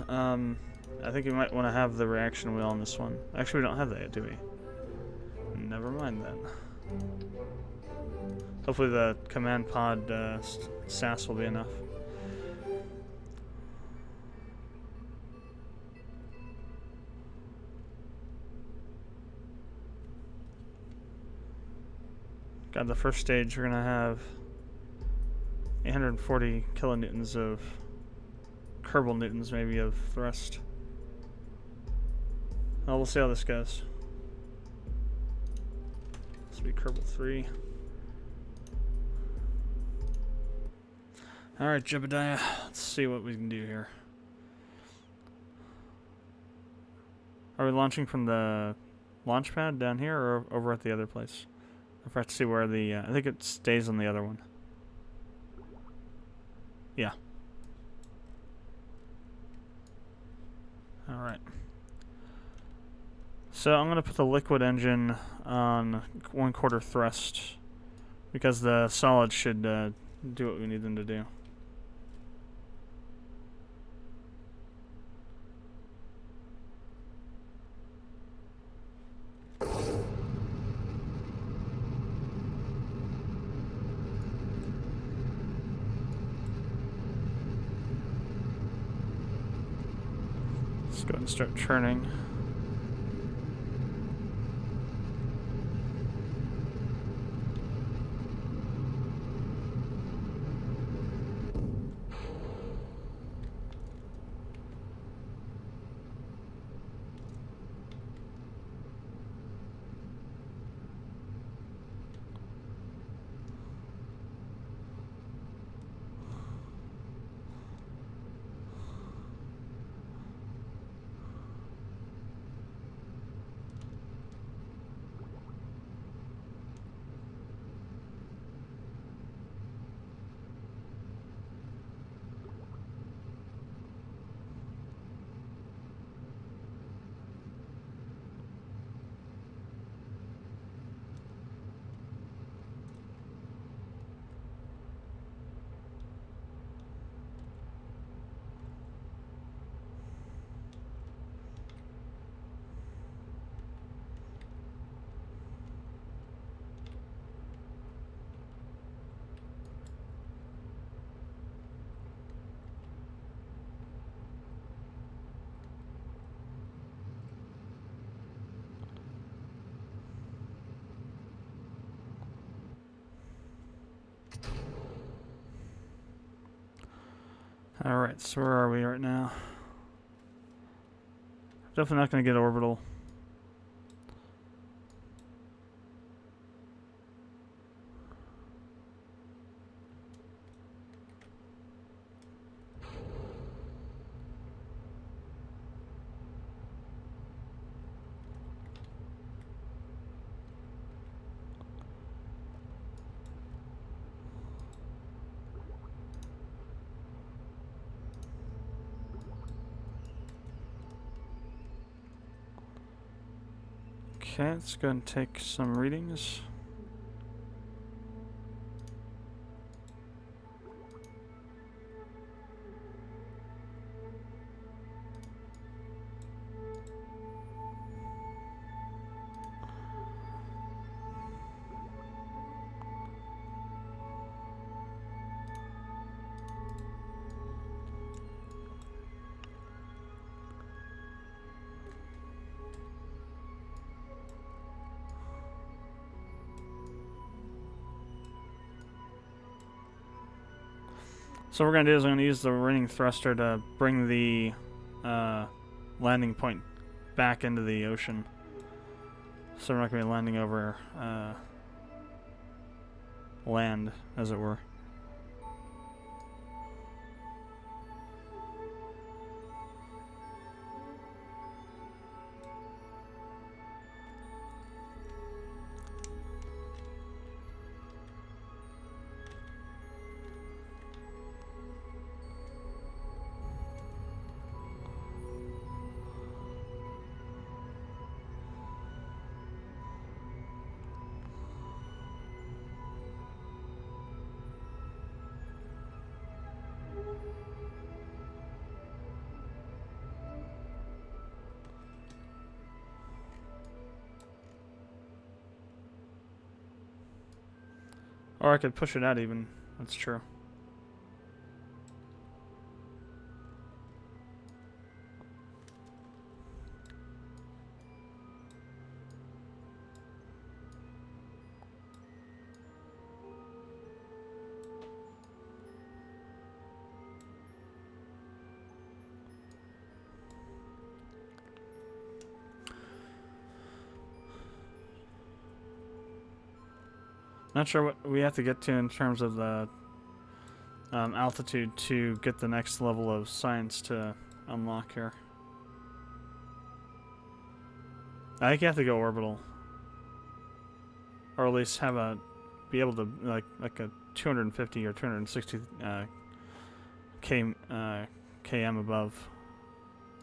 [SPEAKER 1] I think we might want to have the reaction wheel on this one. Actually, we don't have that yet, do we? Never mind then. Hopefully the command pod SAS will be enough. God, the first stage we're gonna have 840 kilonewtons of Kerbal newtons, maybe, of thrust. Well, we'll see how this goes. This will be Kerbal 3. Alright, Jebediah, let's see what we can do here. Are we launching from the launch pad down here or over at the other place? I forgot to see where the, I think it stays on the other one. Yeah. Alright. So I'm going to put the liquid engine on 1/4 thrust because the solids should do what we need them to do. Let's go ahead and start churning. Alright, so where are we right now? Definitely not going to get orbital. Okay, let's go and take some readings. So what we're going to do is I'm going to use the ring thruster to bring the landing point back into the ocean. So we're not going to be landing over land, as it were. Or I could push it out even. That's true. Not sure what we have to get to in terms of the altitude to get the next level of science to unlock here. I think you have to go orbital, or at least have a be able to like a 250 or 260 km above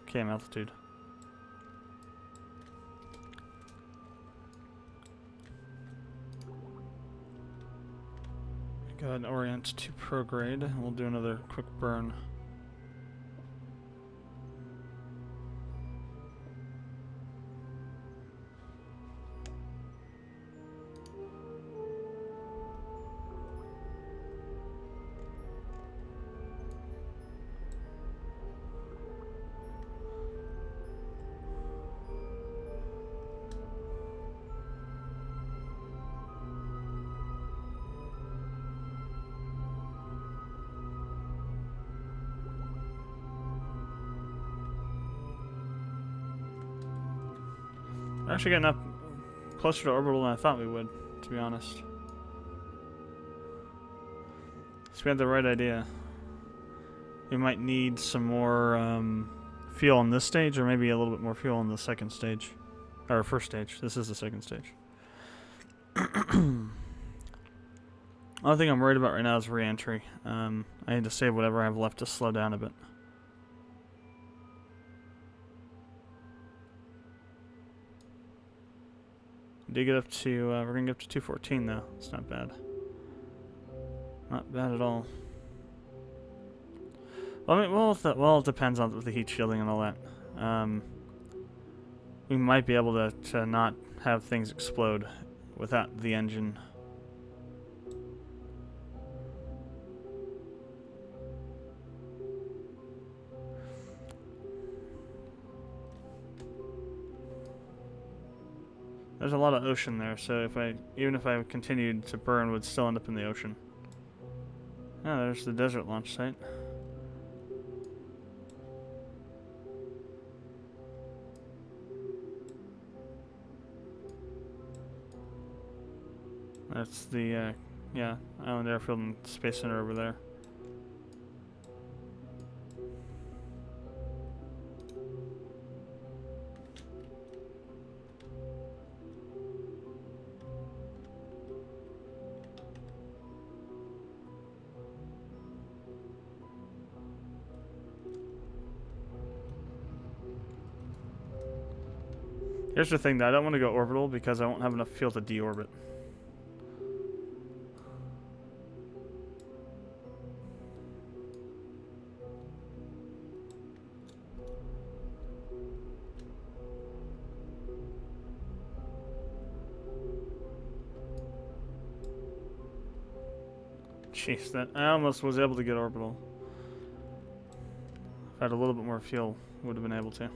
[SPEAKER 1] km altitude. Go ahead and orient to prograde. We'll do another quick burn. We're actually getting up closer to orbital than I thought we would, to be honest. So we had the right idea. We might need some more fuel on this stage, or maybe a little bit more fuel on the second stage. Or first stage. This is the second stage. Only thing I'm worried about right now is re-entry. I need to save whatever I have left to slow down a bit. Did get up to, we're gonna get up to 214 though. It's not bad. Not bad at all. Well, I mean, well, it depends on the heat shielding and all that. We might be able to not have things explode without the engine. There's a lot of ocean there, so even if I continued to burn, would still end up in the ocean. Oh, there's the desert launch site. That's the yeah, Island Airfield and Space Center over there. Here's the thing, though. I don't want to go orbital because I won't have enough fuel to deorbit. Jeez, that I almost was able to get orbital. If I had a little bit more fuel, would have been able to.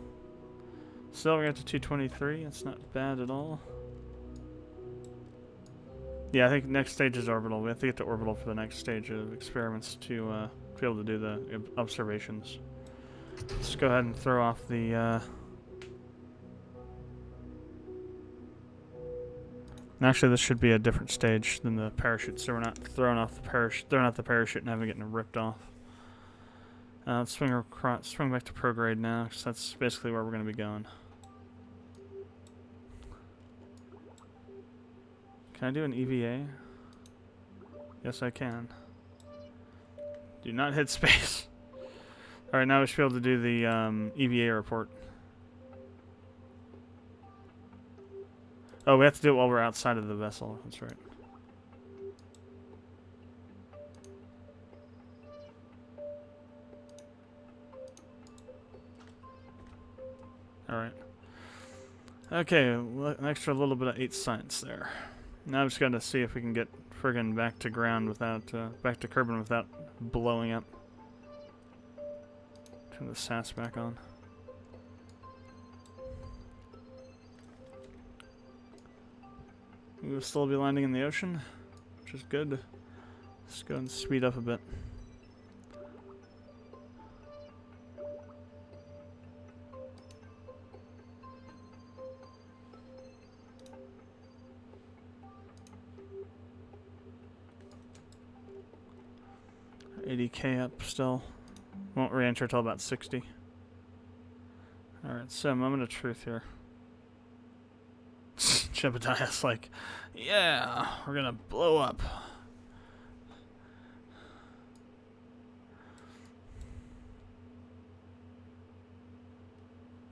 [SPEAKER 1] Still, we got to 223. It's not bad at all. Yeah, I think next stage is orbital. We have to get to orbital for the next stage of experiments to be able to do the observations. Let's go ahead and throw off the... Actually, this should be a different stage than the parachute, so we're not throwing out the parachute and having it ripped off. Let's swing back to prograde now, because that's basically where we're going to be going. Can I do an EVA? Yes, I can. Do not hit space. Alright, now we should be able to do the EVA report. Oh, we have to do it while we're outside of the vessel. That's right. Alright. Okay, an extra little bit of 8 science there. Now I'm just going to see if we can get friggin' back to ground without, back to Kerbal without blowing up. Turn the SAS back on. We will still be landing in the ocean, which is good. Let's go and speed up a bit. $80K up still. Won't re-enter till about 60. Alright, so moment of truth here. Jebediah's like, yeah, we're gonna blow up.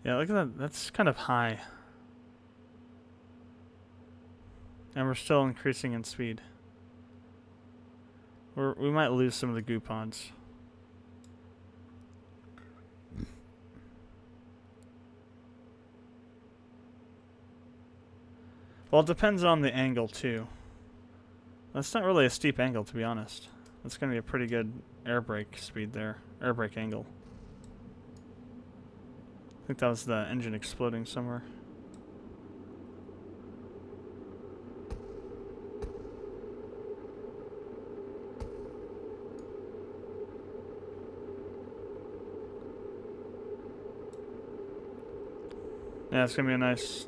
[SPEAKER 1] Yeah, look at that. That's kind of high. And we're still increasing in speed. We might lose some of the goo pods. Well, it depends on the angle, too. That's not really a steep angle, to be honest. That's going to be a pretty good air brake speed there. Air brake angle. I think that was the engine exploding somewhere. Yeah, it's going to be a nice...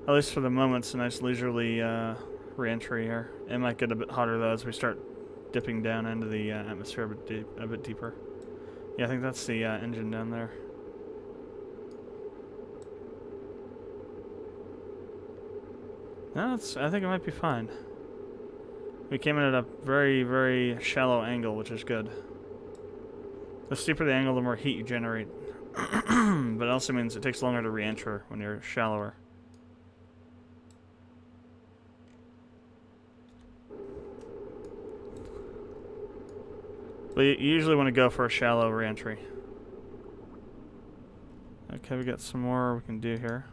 [SPEAKER 1] At least for the moment, it's a nice leisurely re-entry here. It might get a bit hotter, though, as we start dipping down into the atmosphere a bit deeper. Yeah, I think that's the engine down there. No, I think it might be fine. We came in at a very, very shallow angle, which is good. The steeper the angle, the more heat you generate. But it also means it takes longer to re-enter when you're shallower. But you usually want to go for a shallow re-entry. Okay, we got some more we can do here.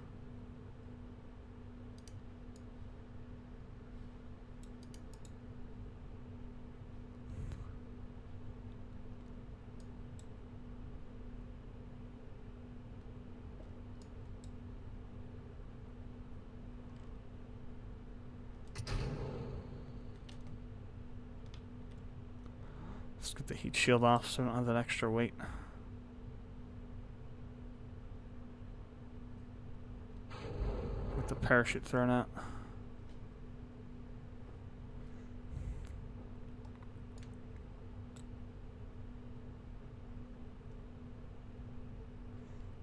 [SPEAKER 1] Let's get the heat shield off so we don't have that extra weight. With the parachute thrown out.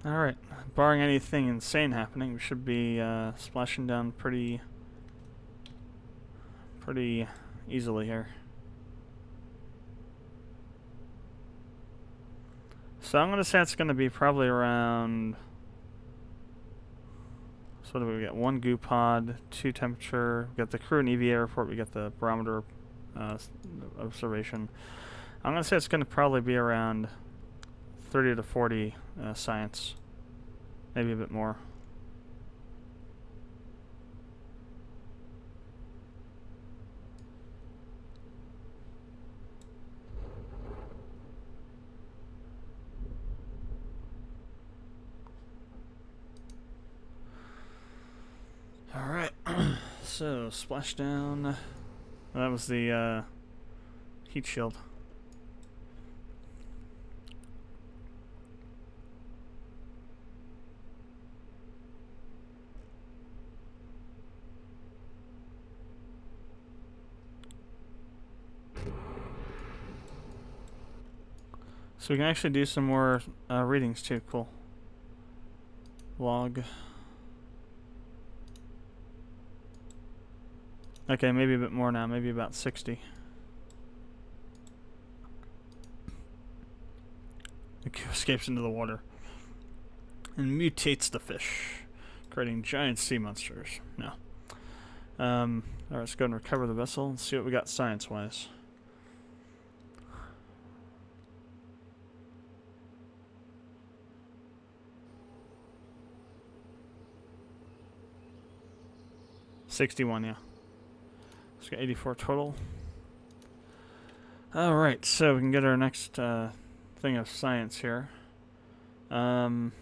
[SPEAKER 1] Alright, barring anything insane happening, we should be splashing down pretty easily here. So I'm going to say it's going to be probably around... So So what do we get? 1 goo pod, 2 temperature. We got the crew and EVA report. We got the barometer observation. I'm going to say it's going to probably be around 30 to 40 science. Maybe a bit more. Alright, so splashdown. That was the heat shield. So we can actually do some more readings too. Cool. Log. Okay, maybe a bit more now. Maybe about 60. The Q escapes into the water and mutates the fish, creating giant sea monsters. No. Alright, let's go and recover the vessel and see what we got science-wise. $61, yeah. Let's get 84 total. Alright, so we can get our next thing of science here. Science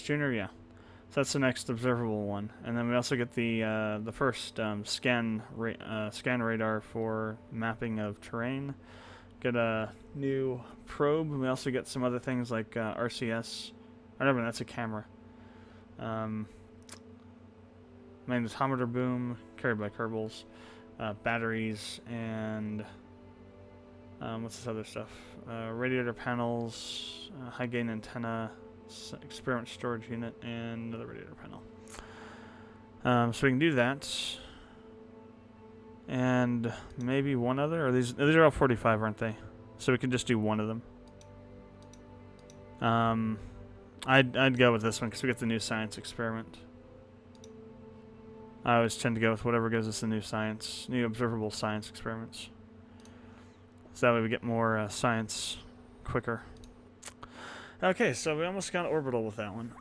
[SPEAKER 1] Junior, yeah. So that's the next observable one. And then we also get the first scan radar for mapping of terrain. Get a new probe. We also get some other things like RCS. Whatever, that's a camera. Magnetometer boom, carried by Kerbals, batteries, and what's this other stuff? Radiator panels, high gain antenna, experiment storage unit, and another radiator panel. So we can do that, and maybe one other. Or these are all 45, aren't they? So we can just do one of them. I'd go with this one because we get the new science experiment. I always tend to go with whatever gives us the new observable science experiments. So that way we get more science quicker. Okay, so we almost got orbital with that one.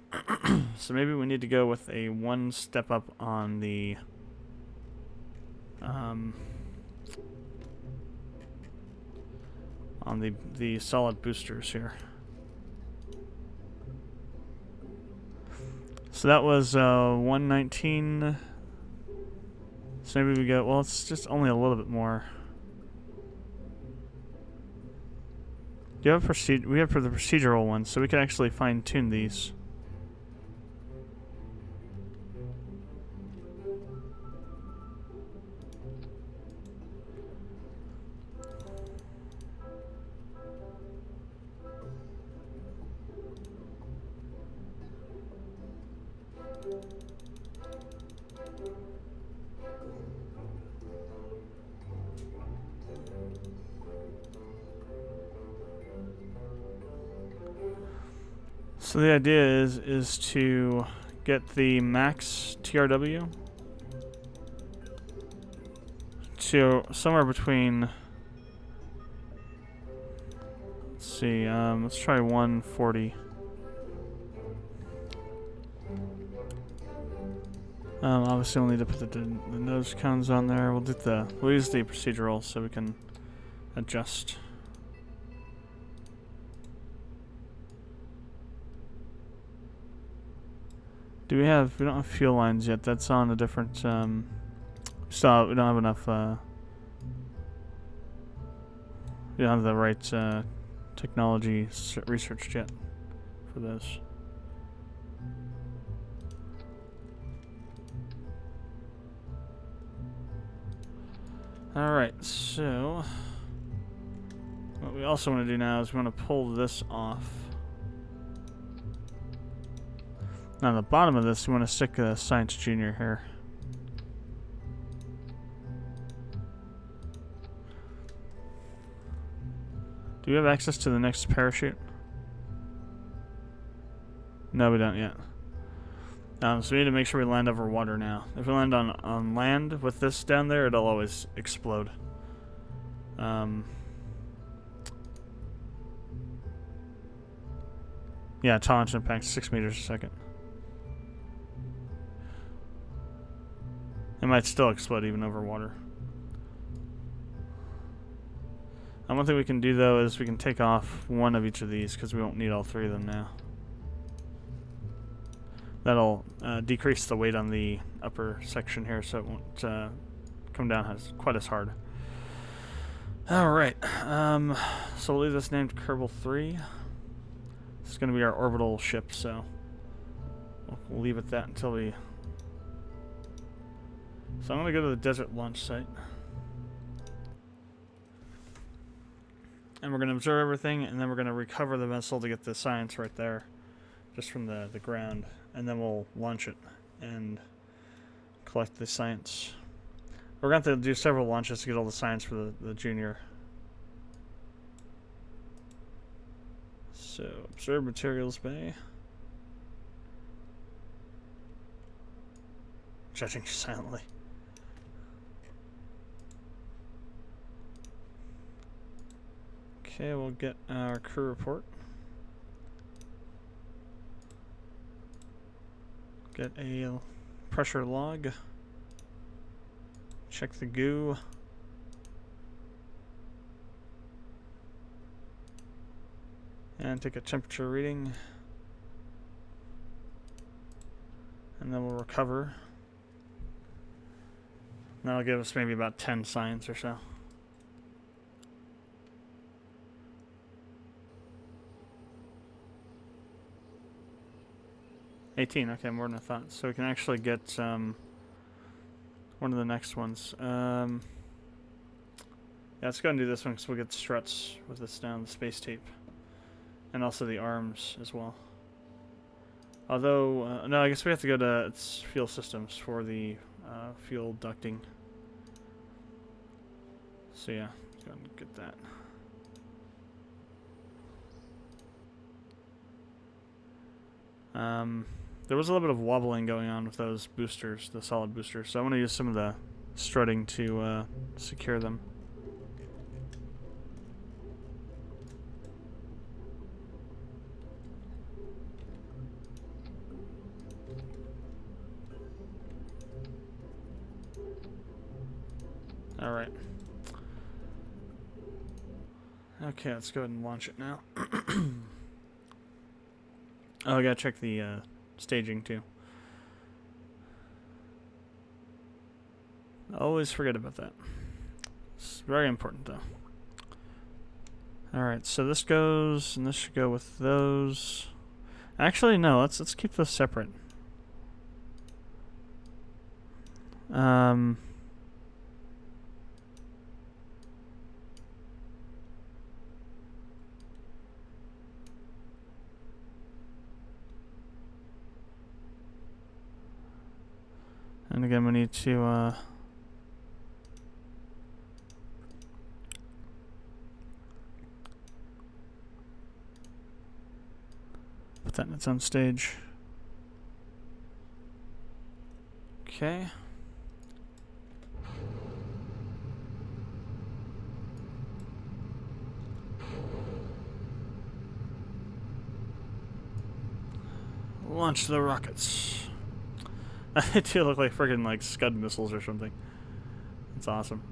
[SPEAKER 1] So maybe we need to go with a 1 step up on the solid boosters here. So that was 119. So maybe we go, well, it's just only a little bit more. Do you have we have for the procedural one, so we can actually fine tune these. So the idea is to get the max TRW to somewhere between, let's see, let's try 140. Obviously we'll need to put the nose cones on there. We'll use the procedural so we can adjust. We don't have fuel lines yet. That's on a different, we don't have enough, we don't have the right, technology researched yet for this. Alright, so, what we also want to do now is we want to pull this off. Now, on the bottom of this, we want to stick a Science Junior here. Do we have access to the next parachute? No, we don't yet. So we need to make sure we land over water now. If we land on land with this down there, it'll always explode. Yeah, tolerance impact 6 meters a second. It might still explode even over water. One thing we can do though is we can take off one of each of these because we won't need all three of them now. That'll decrease the weight on the upper section here, so it won't come down quite as hard. Alright, so we'll leave this named Kerbal 3. This is going to be our orbital ship, so we'll leave it that until we... So I'm going to go to the desert launch site. And we're going to observe everything, and then we're going to recover the vessel to get the science right there, just from the ground. And then we'll launch it and collect the science. We're going to have to do several launches to get all the science for the junior. So, observe materials bay. Judging silently. Okay, we'll get our crew report. Get a pressure log. Check the goo. And take a temperature reading. And then we'll recover. That'll give us maybe about 10 science or so. Okay, more than I thought. So we can actually get one of the next ones. Yeah, let's go and do this one because we'll get struts with this down, the space tape. And also the arms as well. Although, no, I guess we have to go to its fuel systems for the fuel ducting. So yeah, let's go and get that. There was a little bit of wobbling going on with those boosters, the solid boosters, so I want to use some of the strutting to secure them. Alright. Okay, let's go ahead and launch it now. Oh, I gotta check the staging too. Always forget about that. It's very important though. Alright, so this goes, and this should go with those. Actually, no, let's keep those separate. And again, we need to put that in its own stage. Okay. Launch the rockets. They do look like friggin' like Scud missiles or something. That's awesome.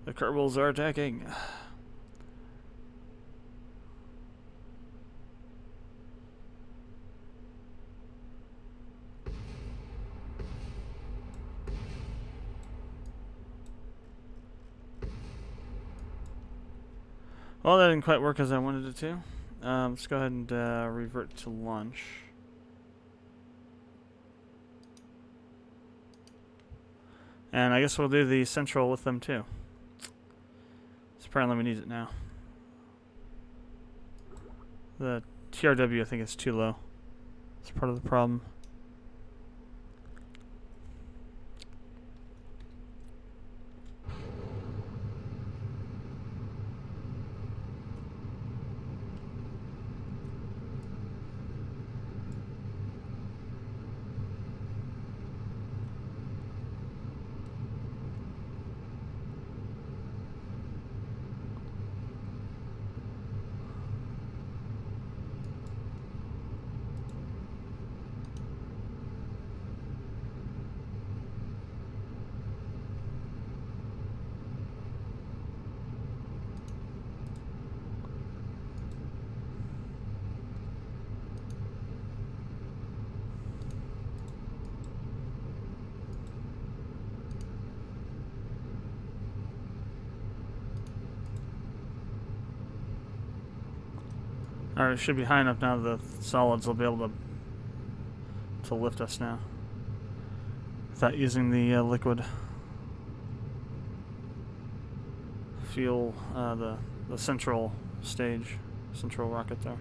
[SPEAKER 1] The Kerbals are attacking. Well, that didn't quite work as I wanted it to. Let's go ahead and revert to launch. And I guess we'll do the central with them too. So apparently we need it now. The TRW I think is too low. It's part of the problem. Alright, it should be high enough now the solids will be able to lift us now. Without using the liquid fuel, the central stage, central rocket there.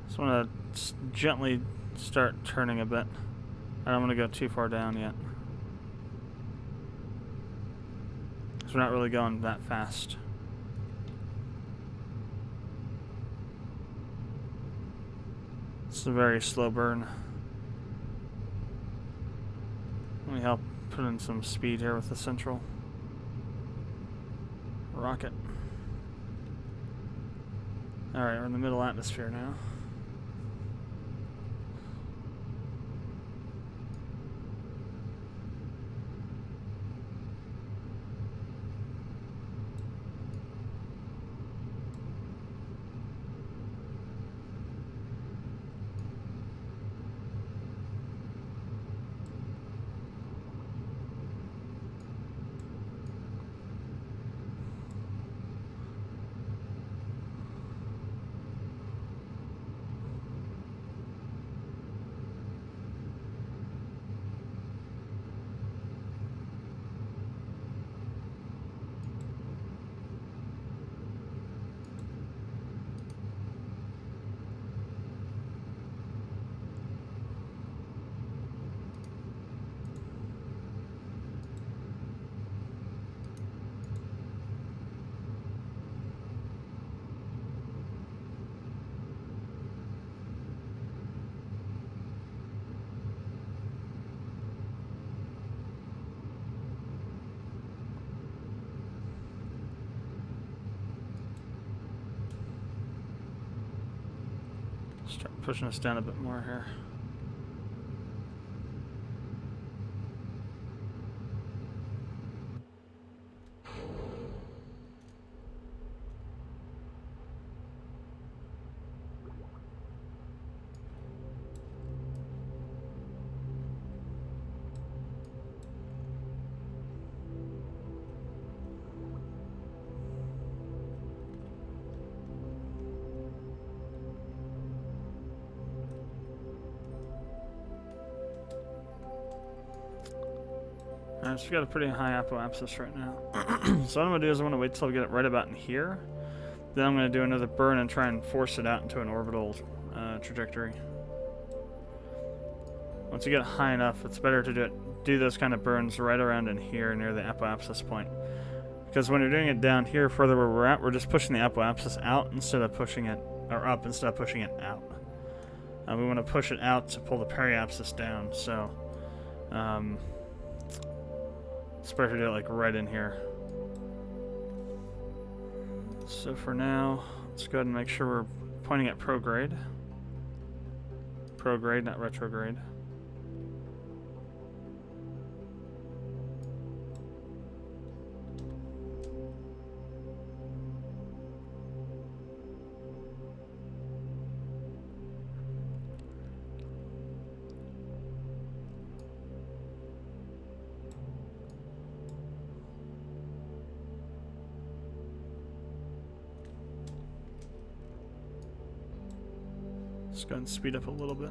[SPEAKER 1] Just want to gently start turning a bit. I don't want to go too far down yet. Because we're not really going that fast. It's a very slow burn. Let me help put in some speed here with the central rocket. Alright, we're in the middle atmosphere now. Start pushing us down a bit more here. Alright, so we got a pretty high apoapsis right now. So what I'm going to do is I'm going to wait till we get it right about in here. Then I'm going to do another burn and try and force it out into an orbital trajectory. Once you get it high enough, it's better to do those kind of burns right around in here near the apoapsis point. Because when you're doing it down here further where we're at, we're just pushing the apoapsis out instead of pushing it, or up instead of pushing it out. We want to push it out to pull the periapsis down, so it's better to do it like right in here. So for now, let's go ahead and make sure we're pointing at prograde. Prograde, not retrograde. Let's go ahead and speed up a little bit.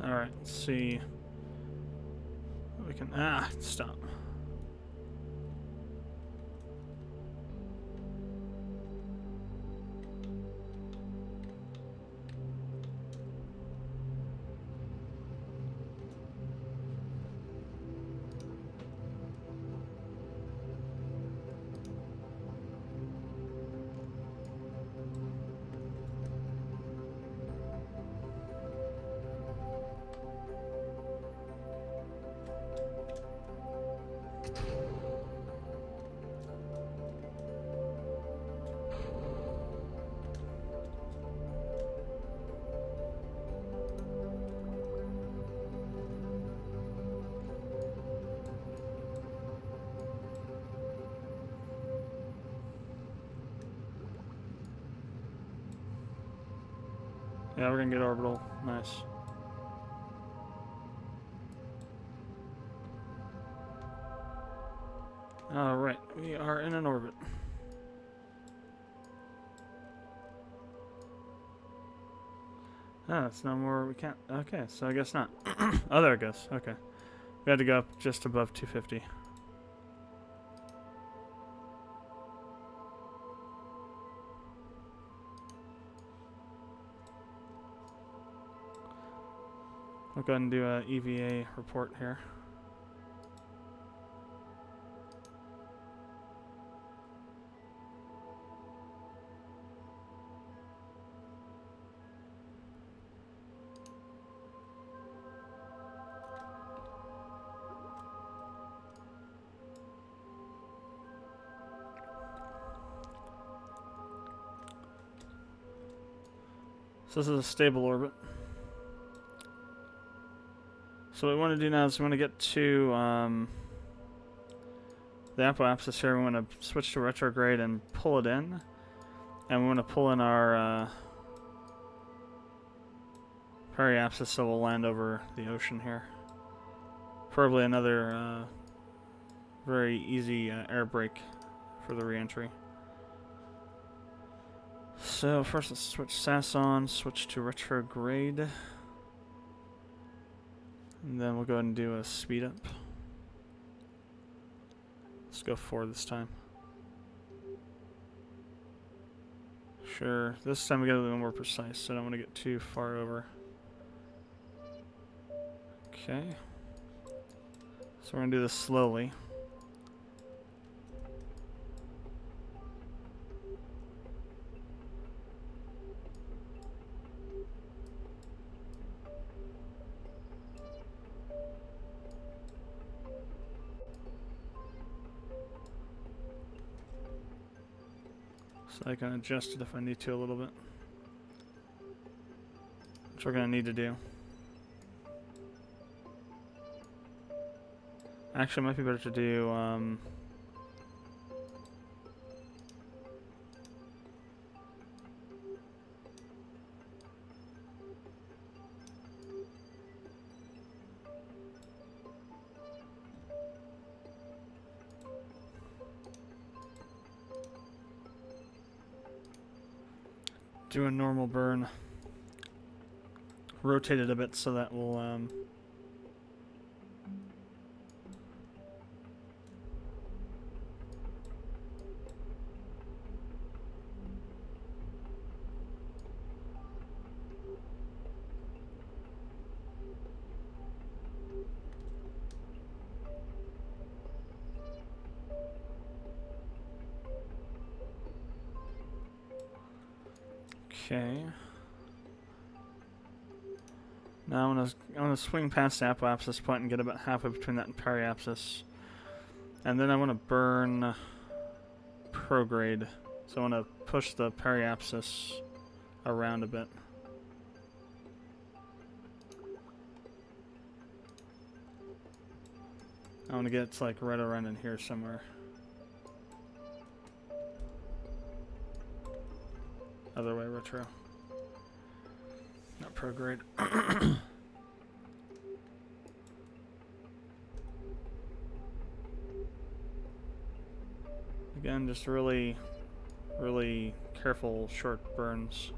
[SPEAKER 1] Alright, let's see. We can. Stop. Yeah, we're gonna get orbital. Nice. Alright, we are in an orbit. Ah, it's no more. We can't. Okay, so I guess not. Oh, there it goes. Okay. We had to go up just above 250. I'll go ahead and do a EVA report here. So this is a stable orbit. So what we want to do now is we want to get to the apoapsis here. We want to switch to retrograde and pull it in. And we want to pull in our periapsis so we'll land over the ocean here. Probably another very easy air brake for the re-entry. So first let's switch SAS on, switch to retrograde. And then we'll go ahead and do a speed up. Let's go 4 this time. Sure, this time we get a little more precise, so I don't want to get too far over. Okay. So we're going to do this slowly. So I can adjust it if I need to a little bit. Which we're going to need to do. Actually, it might be better to do do a normal burn. Rotate it a bit so that will okay. Now I'm gonna swing past the apoapsis point and get about halfway between that and periapsis. And then I want to burn prograde. So I want to push the periapsis around a bit. I want to get it like right around in here somewhere. Other way, retro. Not prograde. Again, just really careful short burns.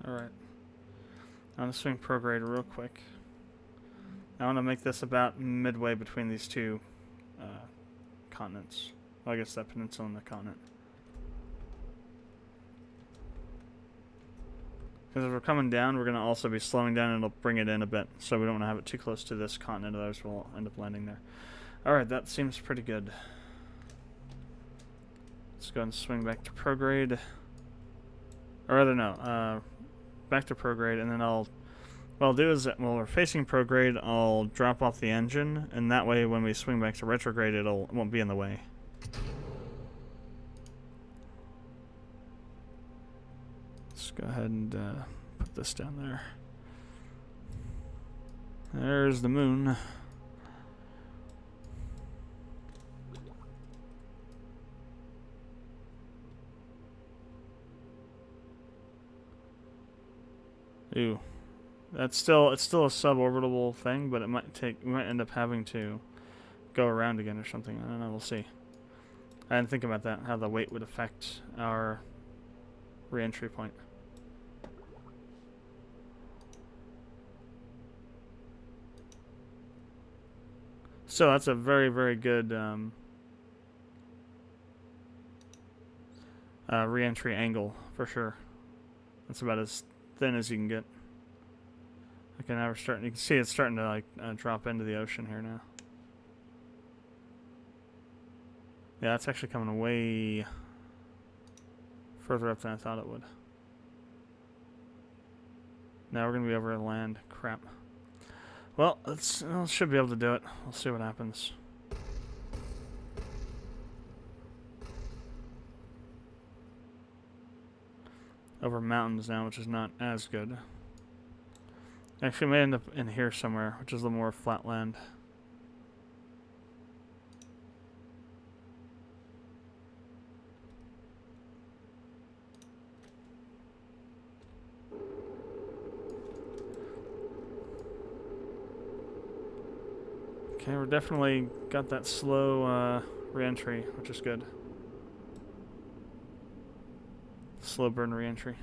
[SPEAKER 1] Alright. I'm going to swing prograde real quick. I want to make this about midway between these two continents. Well, I guess that peninsula and the continent. Because if we're coming down, we're going to also be slowing down and it'll bring it in a bit. So we don't want to have it too close to this continent, otherwise we'll end up landing there. Alright, that seems pretty good. Let's go and swing back to prograde. Or rather, no. Back to prograde, and then what I'll do is, while we're facing prograde, I'll drop off the engine, and that way when we swing back to retrograde, it won't be in the way. Let's go ahead and put this down there. There's the moon. Ooh. It's still a suborbitable thing, but we might end up having to go around again or something. I don't know, we'll see. I didn't think about that, how the weight would affect our re-entry point. So that's a very, very good re-entry angle for sure. That's about as thin as you can get. Okay, now you can see it's starting to like drop into the ocean here now. Yeah, it's actually coming way further up than I thought it would. Now we're gonna be over land. Crap. Well, should be able to do it. We'll see what happens. Over mountains now, which is not as good. Actually, may end up in here somewhere, which is a little more flat land. Okay, we're definitely got that slow re-entry, which is good. Slow burn re-entry.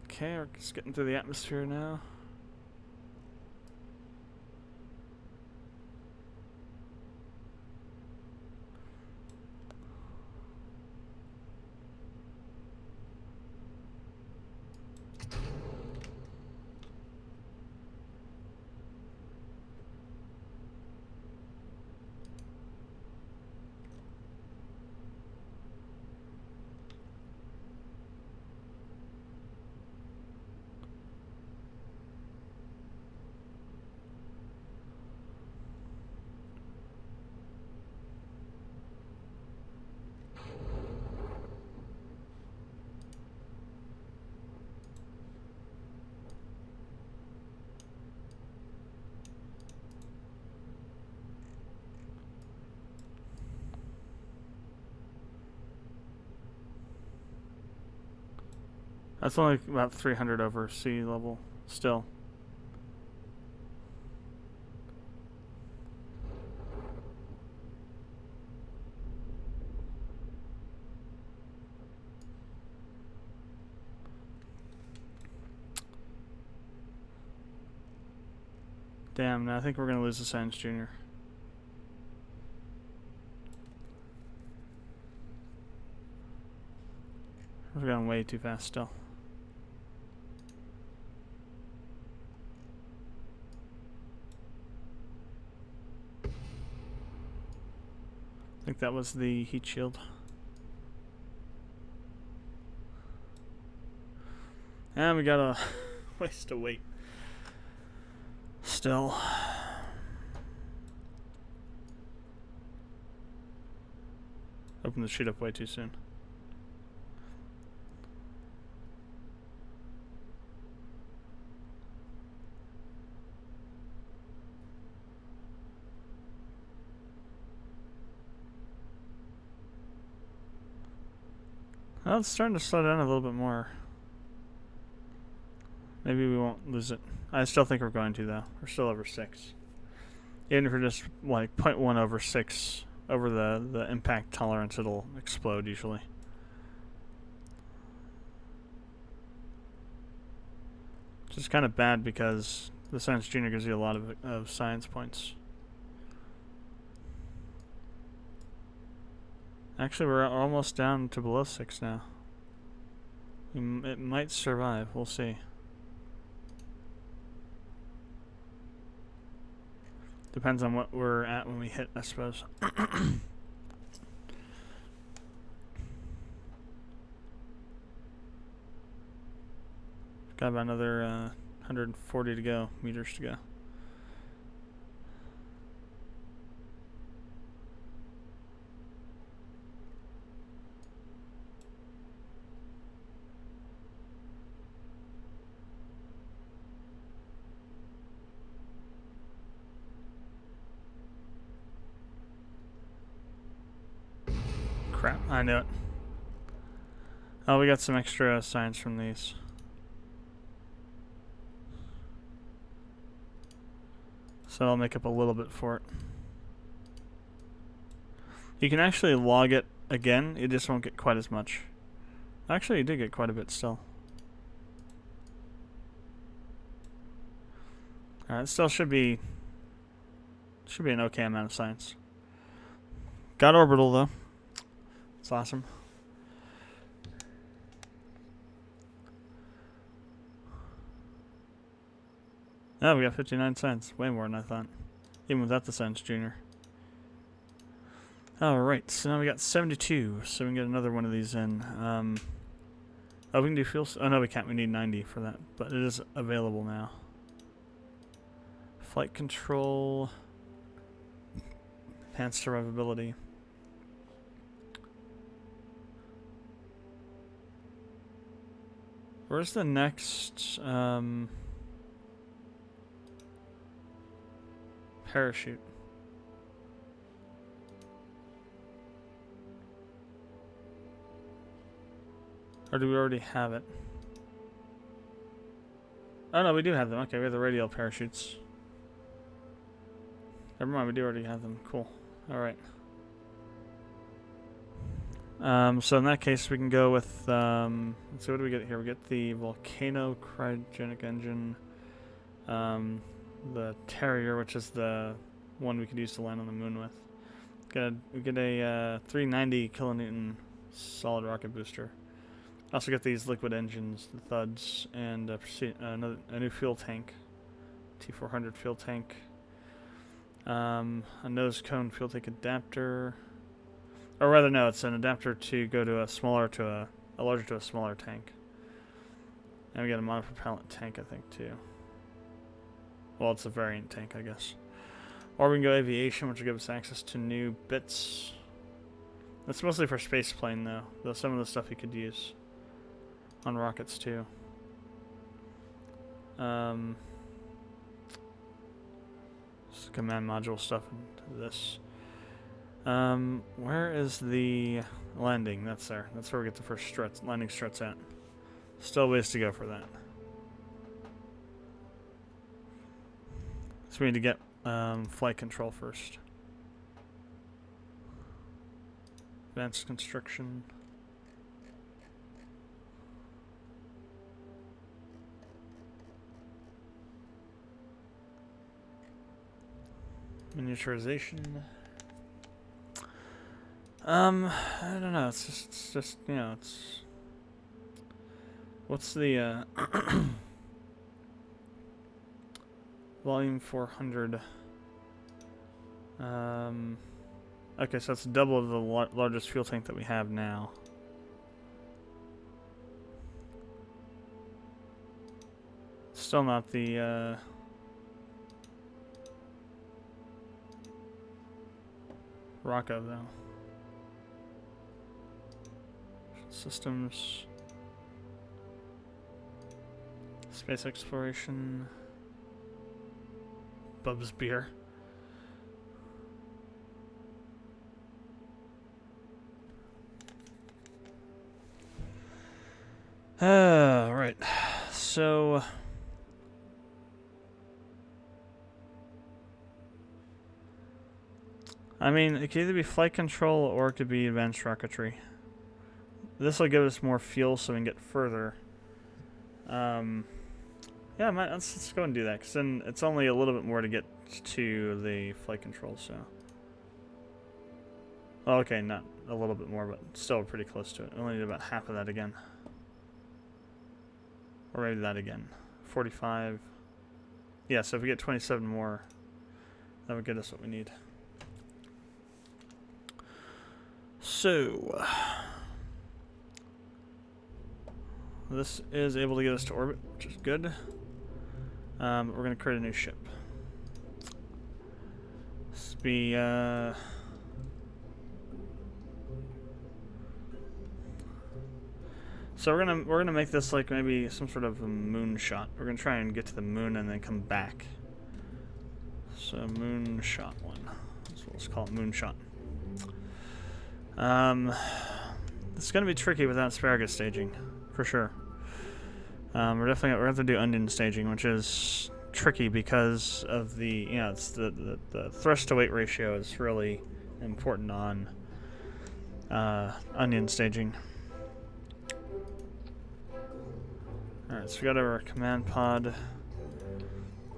[SPEAKER 1] Okay, we're just getting through the atmosphere now. That's only about 300 over sea level still. Damn, now I think we're going to lose the Science Junior. We're going way too fast still. I think that was the heat shield. And we got a waste of weight. Still. Opened the sheet up way too soon. Well, it's starting to slow down a little bit more. Maybe we won't lose it. I still think we're going to, though. We're still over 6. Even if we're just like 0.1 over 6 over the impact tolerance, it'll explode usually. Which is kind of bad because the Science Junior gives you a lot of science points. Actually, we're almost down to below 6 now. It might survive. We'll see. Depends on what we're at when we hit, I suppose. Got about another 140 to go, meters to go. Crap, I knew it. Oh, we got some extra science from these. So I'll make up a little bit for it. You can actually log it again, you just won't get quite as much. Actually, you did get quite a bit still. Alright, still should be an okay amount of science. Got orbital though. It's awesome. Oh, we got 59 cents. Way more than I thought. Even without the Science Junior. Alright, so now we got 72. So we can get another one of these in. Oh, we can do fuel. Oh, no, we can't. We need 90 for that. But it is available now. Flight control. Enhanced survivability. Where's the next parachute? Or do we already have it? Oh no, we do have them. Okay, we have the radial parachutes. Never mind, we do already have them. Cool. Alright. So in that case, we can go with, let's see, what do we get here? We get the Volcano Cryogenic Engine, the Terrier, which is the one we could use to land on the moon with. We get a 390 kilonewton solid rocket booster. Also get these liquid engines, the thuds, and a new fuel tank, T400 fuel tank, a nose cone fuel tank adapter. Or rather, no, it's an adapter to go to a larger to a smaller tank. And we got a monopropellant tank, I think, too. Well, it's a variant tank, I guess. Or we can go aviation, which will give us access to new bits. That's mostly for spaceplane, though. Though some of the stuff you could use on rockets, too. Command module stuff into this. Where is the landing? That's there. That's where we get the first landing struts at. Still ways to go for that. So we need to get flight control first. Advanced construction. Miniaturization. I don't know. It's just you know, it's. What's the volume 400? Okay, so that's double of the largest fuel tank that we have now. Still not the Rocco though. Systems, space exploration, Bub's beer. Right. So I mean, it could either be flight control or it could be advanced rocketry. This will give us more fuel so we can get further. Yeah, let's go and do that, because then it's only a little bit more to get to the flight control, so. Well, okay, not a little bit more, but still pretty close to it. We only need about half of that again. Or maybe that again. 45. Yeah, so if we get 27 more, that would get us what we need. So this is able to get us to orbit, which is good. We're going to create a new ship. This will be so we're gonna make this like maybe some sort of a moon shot. We're gonna try and get to the moon and then come back. So moon shot one. So let's call it moon shot. It's gonna be tricky without asparagus staging, for sure. We're definitely gonna have to do onion staging, which is tricky because of the it's the thrust to weight ratio is really important on onion staging. Alright, so we got our command pod.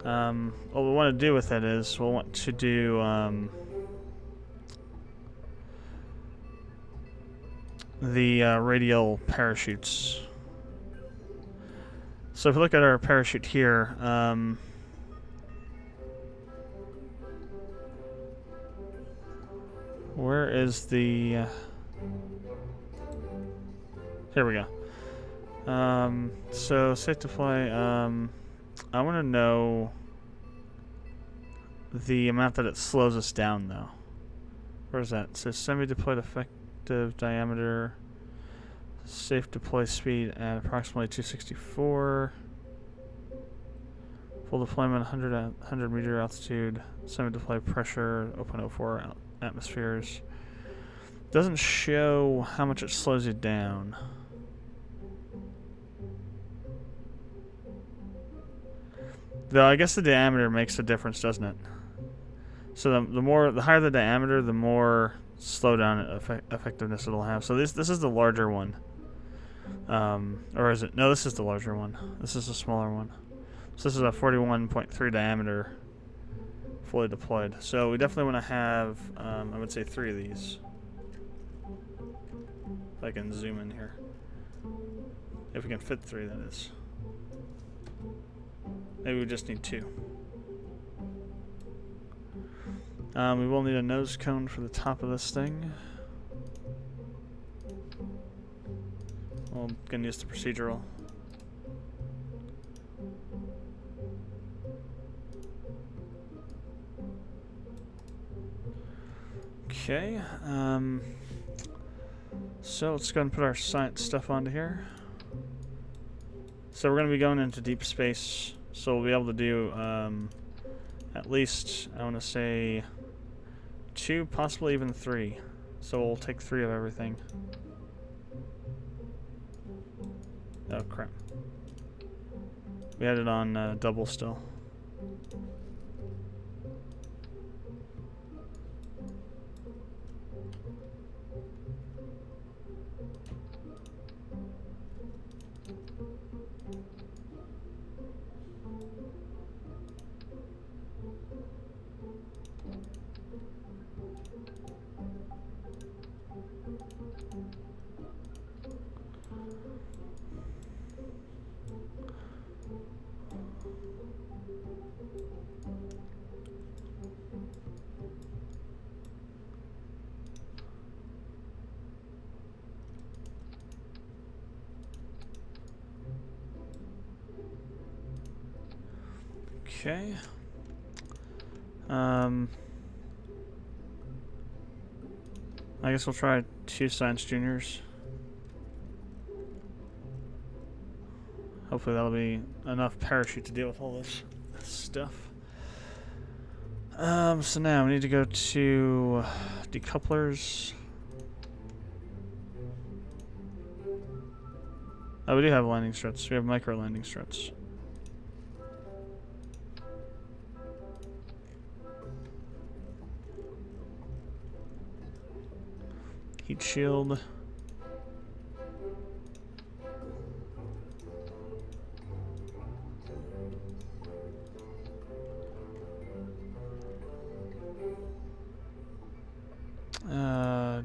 [SPEAKER 1] What we want to do with it is we'll want to do the radial parachutes. So if we look at our parachute here, where is the... here we go. So safe deploy, I want to know the amount that it slows us down, though. Where's that? It says semi-deployed effective diameter, safe deploy speed at approximately 264, full deployment 100 meter altitude, semi-deploy pressure 0.04 atmospheres. Doesn't show how much it slows you down. Though I guess the diameter makes a difference, doesn't it? So the higher the diameter, the more slowdown effectiveness it'll have. So this is the larger one, or is it? No, this is the larger one. This is the smaller one. So this is a 41.3 diameter, fully deployed. So we definitely want to have, I would say, 3 of these. If I can zoom in here, if we can fit 3, that is. Maybe we just need 2. We will need a nose cone for the top of this thing. We're gonna use the procedural. Okay. So let's go and put our science stuff onto here. So we're gonna be going into deep space. So we'll be able to do at least, I want to say, 2, possibly even 3. So we'll take 3 of everything. Oh crap. We had it on double still. Okay. I guess we'll try 2 science juniors. Hopefully that'll be enough parachute to deal with all this stuff. So now we need to go to decouplers. Oh, we do have landing struts. We have micro landing struts. Heat shield.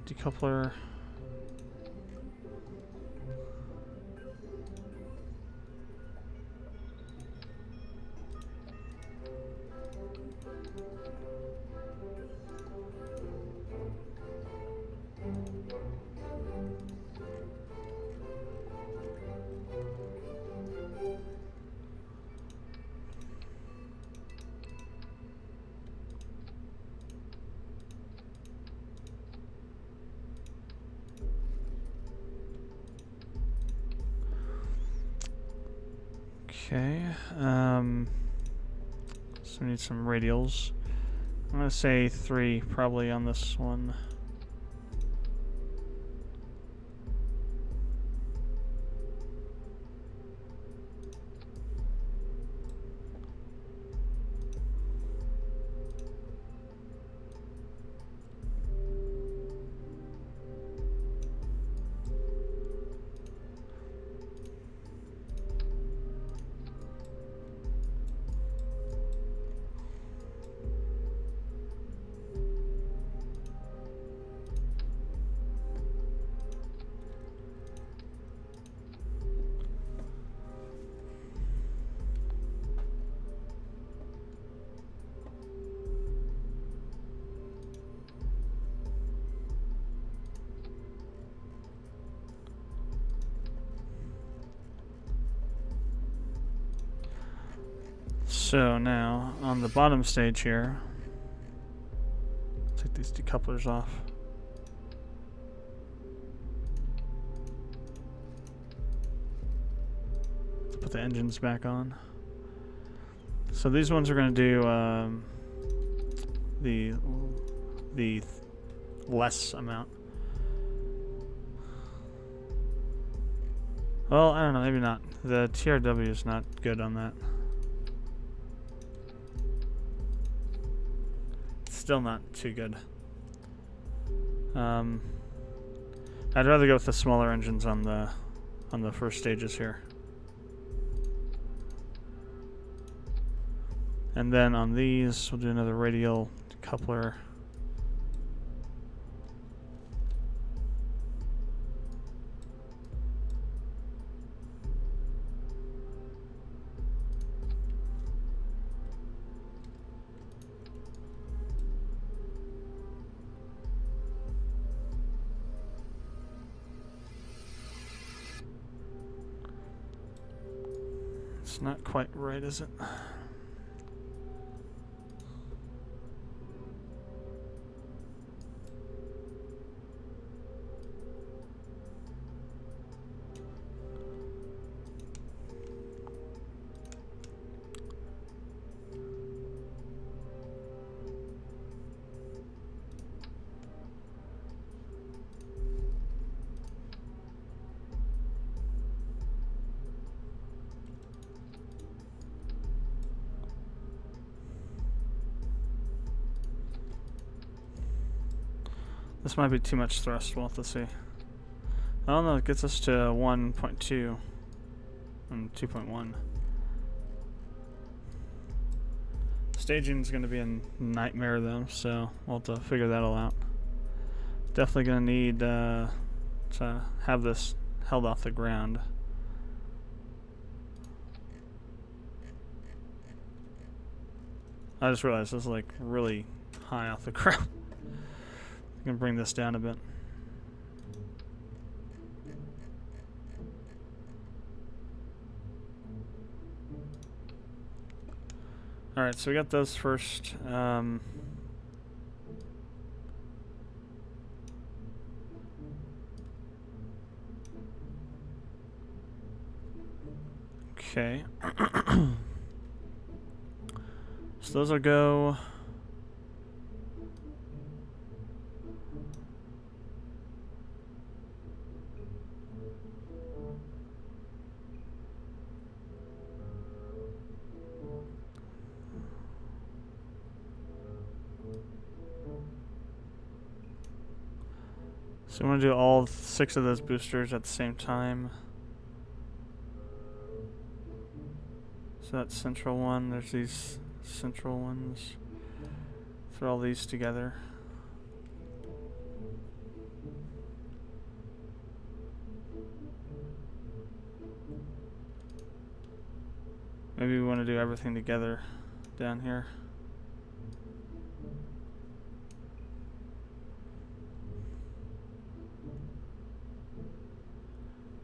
[SPEAKER 1] Decoupler. Okay, so we need some radials. I'm gonna say 3 probably on this one. So now, on the bottom stage here, take these decouplers off. Let's put the engines back on. So these ones are going to do the less amount. Well, I don't know, maybe not. The TRW is not good on that. Still not too good. I'd rather go with the smaller engines on the first stages here. And then on these, we'll do another radial coupler. It's not quite right, is it? This might be too much thrust, we'll have to see. Oh no, it gets us to 1.2 and 2.1. Staging is going to be a nightmare though, so we'll have to figure that all out. Definitely going to need to have this held off the ground. I just realized this is like really high off the ground. I'm going to bring this down a bit. Alright, so we got those first. Okay. So those will go. So we want to do all 6 of those boosters at the same time. So that's central one. There's these central ones. Throw all these together. Maybe we want to do everything together down here.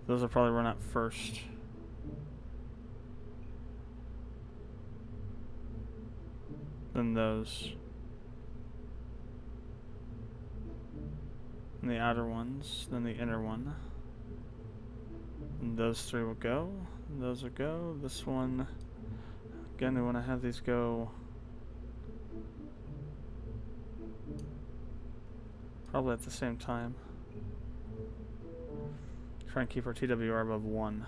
[SPEAKER 1] Those will probably run out first. Then those. And the outer ones, then the inner one. And those 3 will go. And those will go. This one, again, we want to have these go probably at the same time. Try and keep our TWR above 1.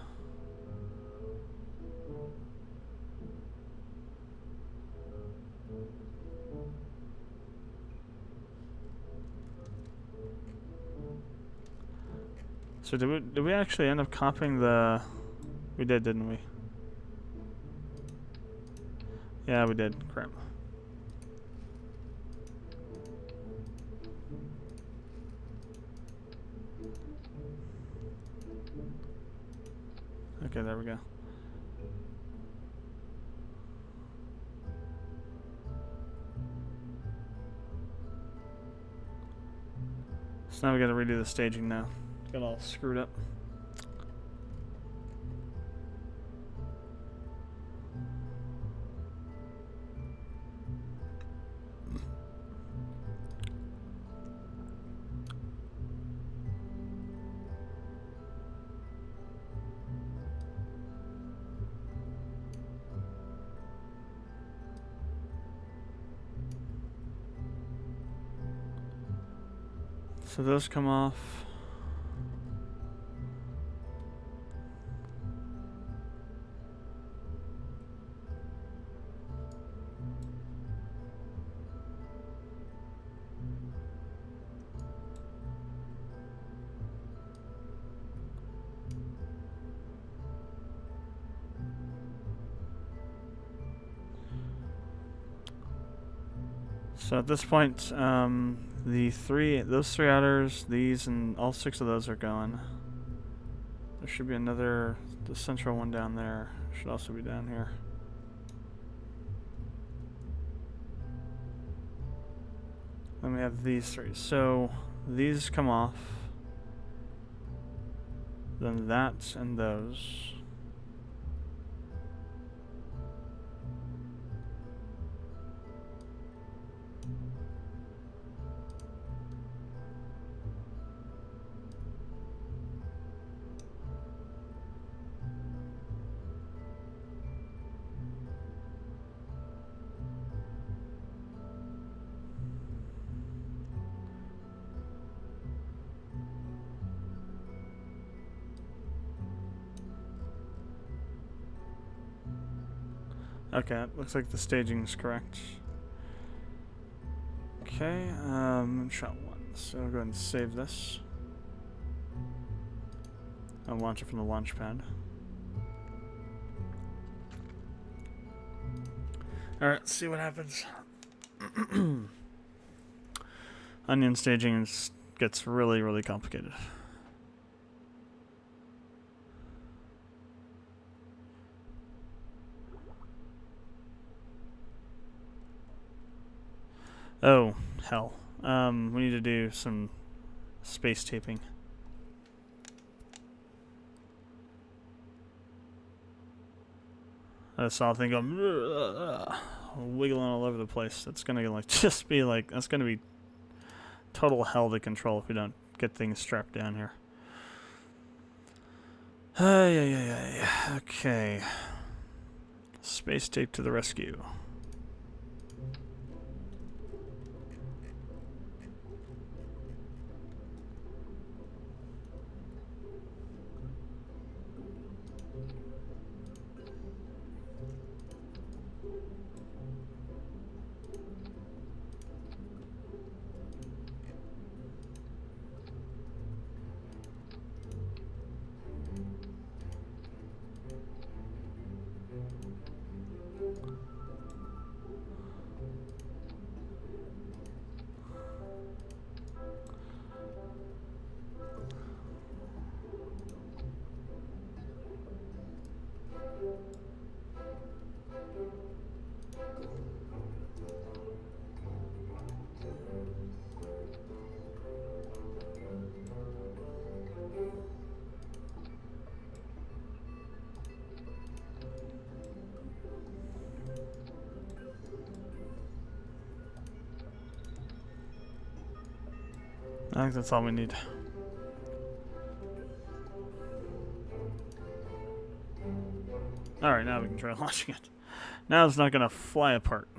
[SPEAKER 1] So did we actually end up copying the... We did, didn't we? Yeah, we did. Crap. Okay, there we go. So now we gotta redo the staging now. Got all screwed up. So those come off. So at this point, those three others, these, and all 6 of those are going. There should be the central one down there should also be down here. Then we have these 3. So these come off. Then that and those. Okay, it looks like the staging's correct. Okay, shot 1. So I'll go ahead and save this. I'll launch it from the launch pad. Alright, let's see what happens. Onion staging gets really, really complicated. Oh, hell. We need to do some space taping. I saw a thing go wiggling all over the place. That's gonna just be that's gonna be total hell to control if we don't get things strapped down here. Okay. Space tape to the rescue. I think that's all we need. Alright, now we can try launching it. Now it's not going to fly apart.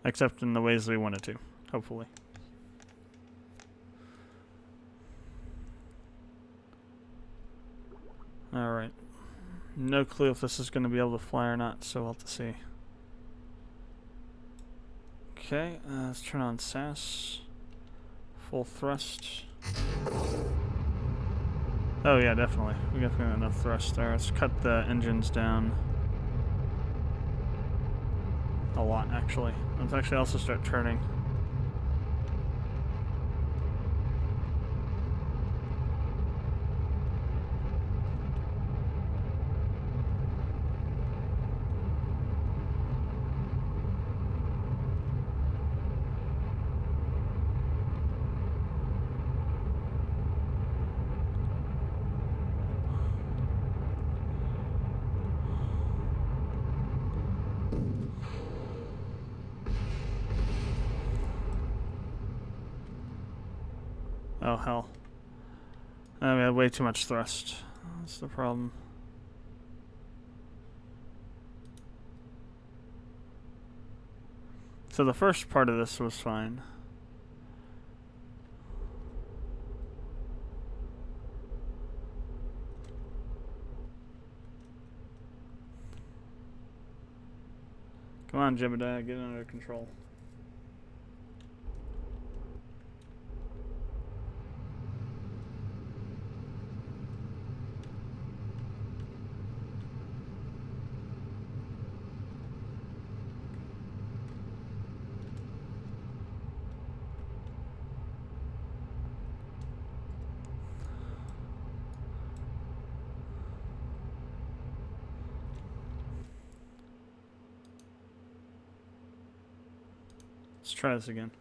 [SPEAKER 1] Except in the ways we want it to, hopefully. Alright. No clue if this is going to be able to fly or not, so we'll have to see. Okay, let's turn on SAS. Full thrust. Oh yeah, definitely. We definitely have enough thrust there. Let's cut the engines down. A lot, actually. Let's actually also start turning. Oh, hell. We had way too much thrust. That's the problem. So the first part of this was fine. on, Jebediah, get it under control. Let's try this again.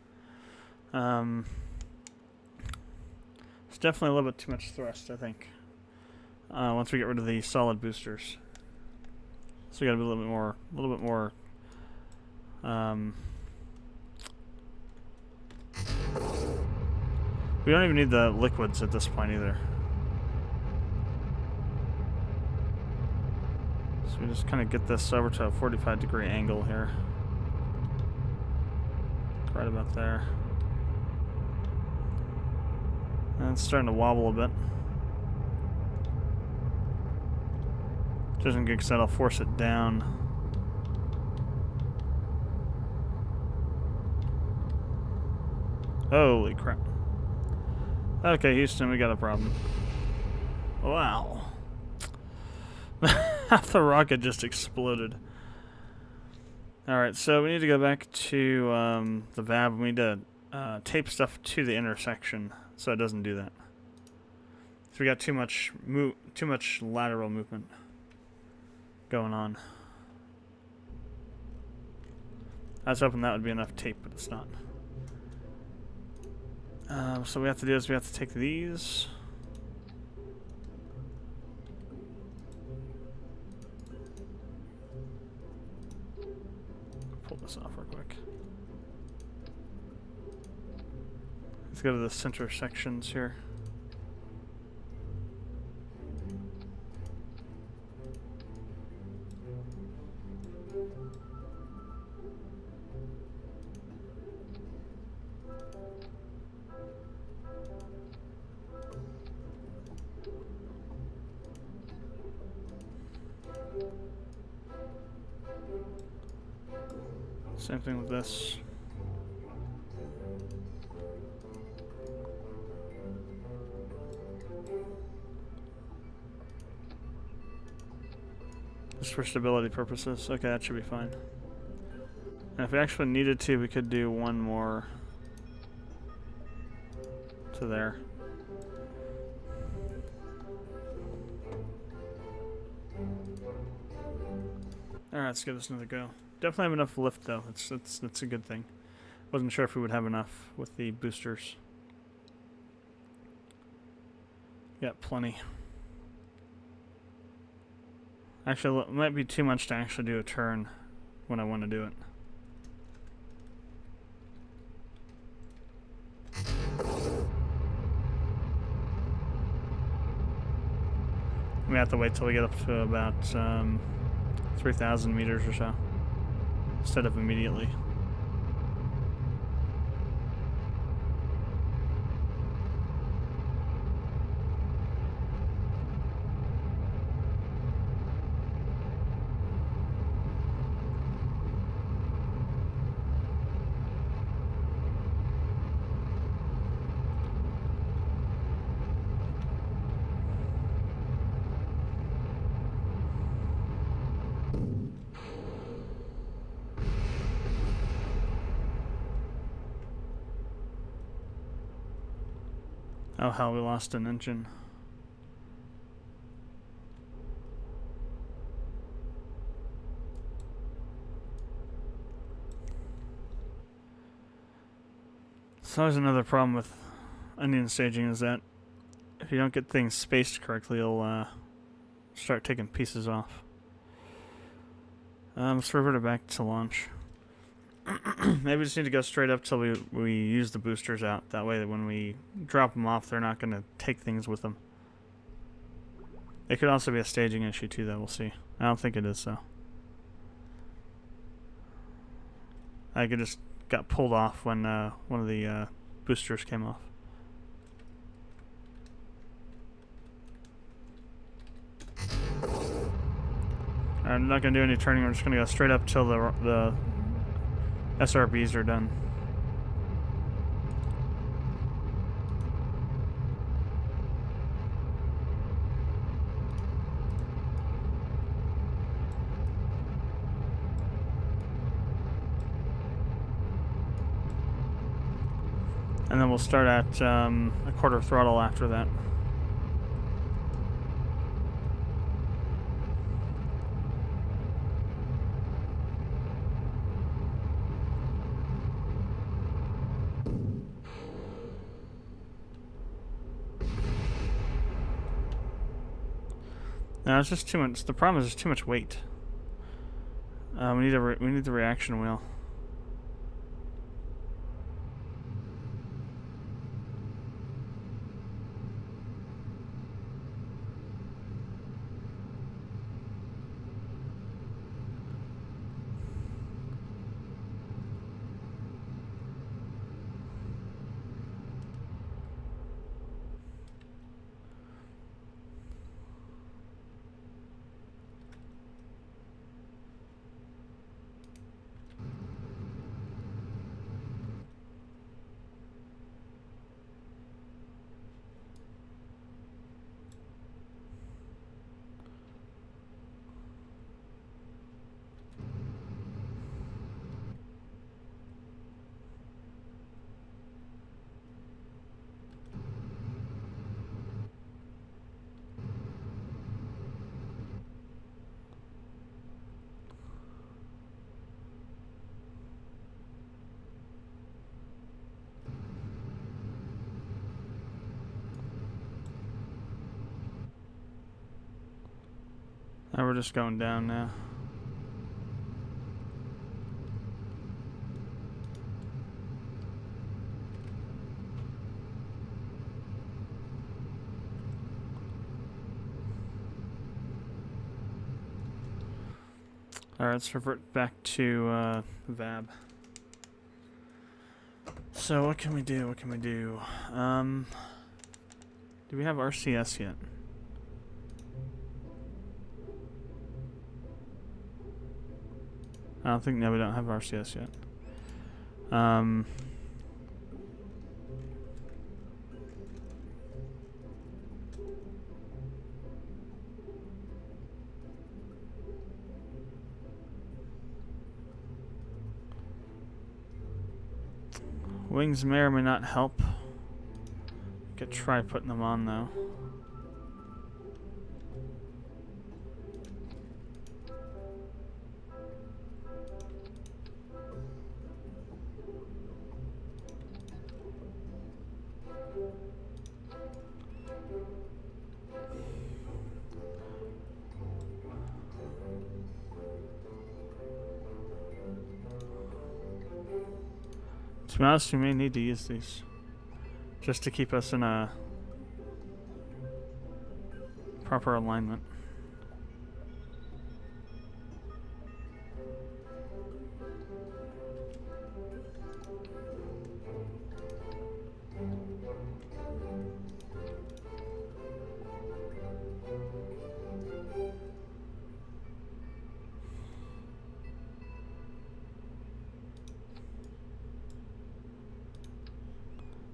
[SPEAKER 1] It's definitely a little bit too much thrust, I think. Once we get rid of the solid boosters, so we got to be a little bit more. We don't even need the liquids at this point either. So we just kind of get this over to a 45-degree angle here. Right about there. And it's starting to wobble a bit. Which isn't good because that'll force it down. Holy crap. Okay, Houston, we got a problem. Wow. Half the rocket just exploded. Alright, so we need to go back to the VAB. We need to tape stuff to the intersection so it doesn't do that. So we got too much lateral movement going on. I was hoping that would be enough tape, but it's not. So what we have to do is we have to take these. Pull this off real quick. Let's go to the center sections here. Same thing with this. Just for stability purposes. Okay, that should be fine. And if we actually needed to, we could do one more to there. Alright, let's give this another go. Definitely have enough lift though. That's a good thing. Wasn't sure if we would have enough with the boosters. Got plenty. Actually, it might be too much to actually do a turn when I want to do it. We have to wait till we get up to about 3,000 meters or so, instead of immediately. Oh hell, we lost an engine. So there's another problem with onion staging, is that if you don't get things spaced correctly, you'll start taking pieces off. Let's revert it back to launch. Maybe we just need to go straight up till we use the boosters out. That way when we drop them off, they're not going to take things with them. It could also be a staging issue too, though. We'll see. I don't think it is, though. I could just got pulled off when one of the boosters came off. I'm not going to do any turning. We're just going to go straight up till the SRBs are done. And then we'll start at a quarter throttle after that. No, it's just too much. The problem is there's too much weight. We need the reaction wheel. Now we're just going down now. Alright, let's revert back to VAB. So what can we do? What can we do? Do we have RCS yet? I don't think, no, we don't have RCS yet. Wings may or may not help. Could try putting them on though. To be honest, we may need to use these just to keep us in a proper alignment.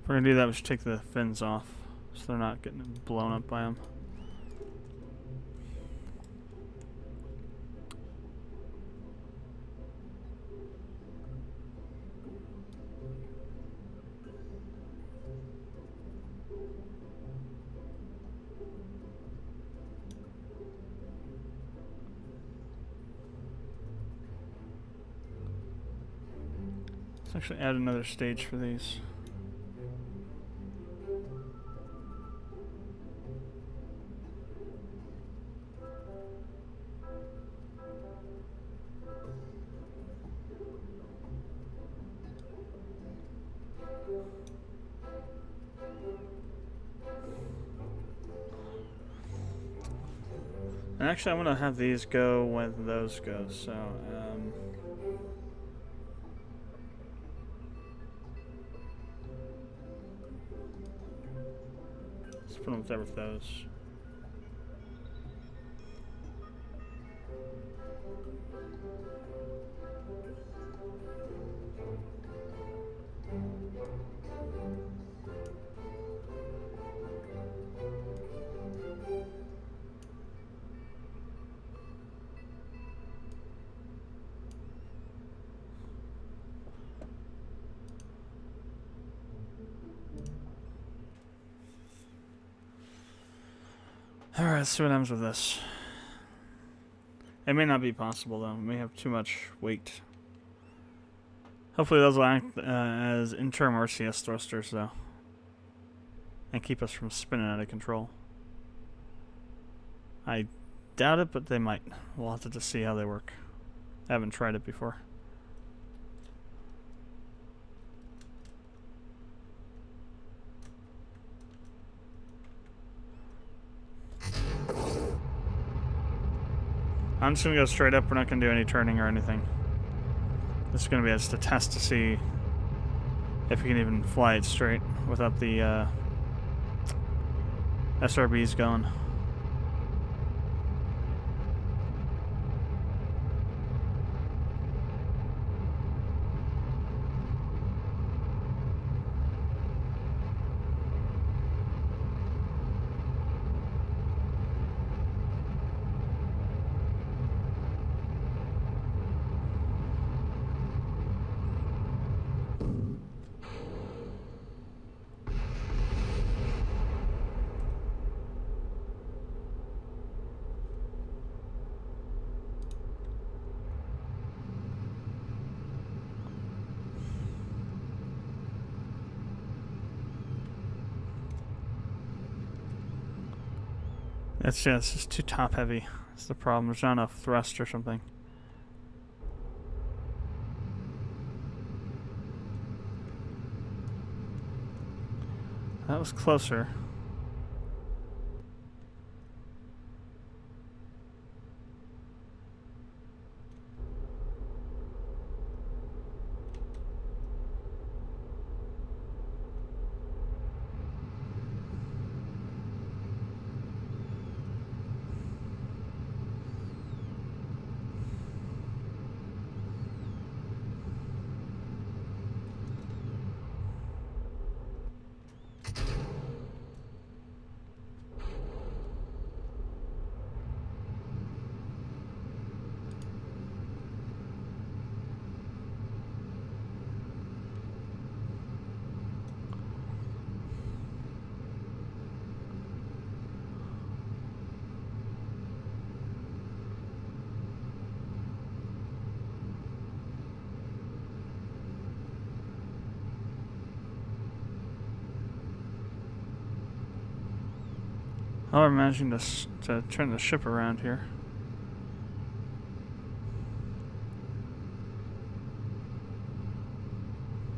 [SPEAKER 1] If we're gonna do that, we should take the fins off so they're not getting blown up by them. Let's actually add another stage for these. And actually, I want to have these go when those go, so, let's put them with those. Alright, let's see what happens with this. It may not be possible though. It may have too much weight. Hopefully those will act as interim RCS thrusters though. And keep us from spinning out of control. I doubt it, but they might. We'll have to just see how they work. I haven't tried it before. I'm just going to go straight up. We're not going to do any turning or anything. This is going to be just a test to see if we can even fly it straight without the SRBs going. It's just too top heavy. That's the problem. There's not enough thrust or something. That was closer. I'm managing to turn the ship around here.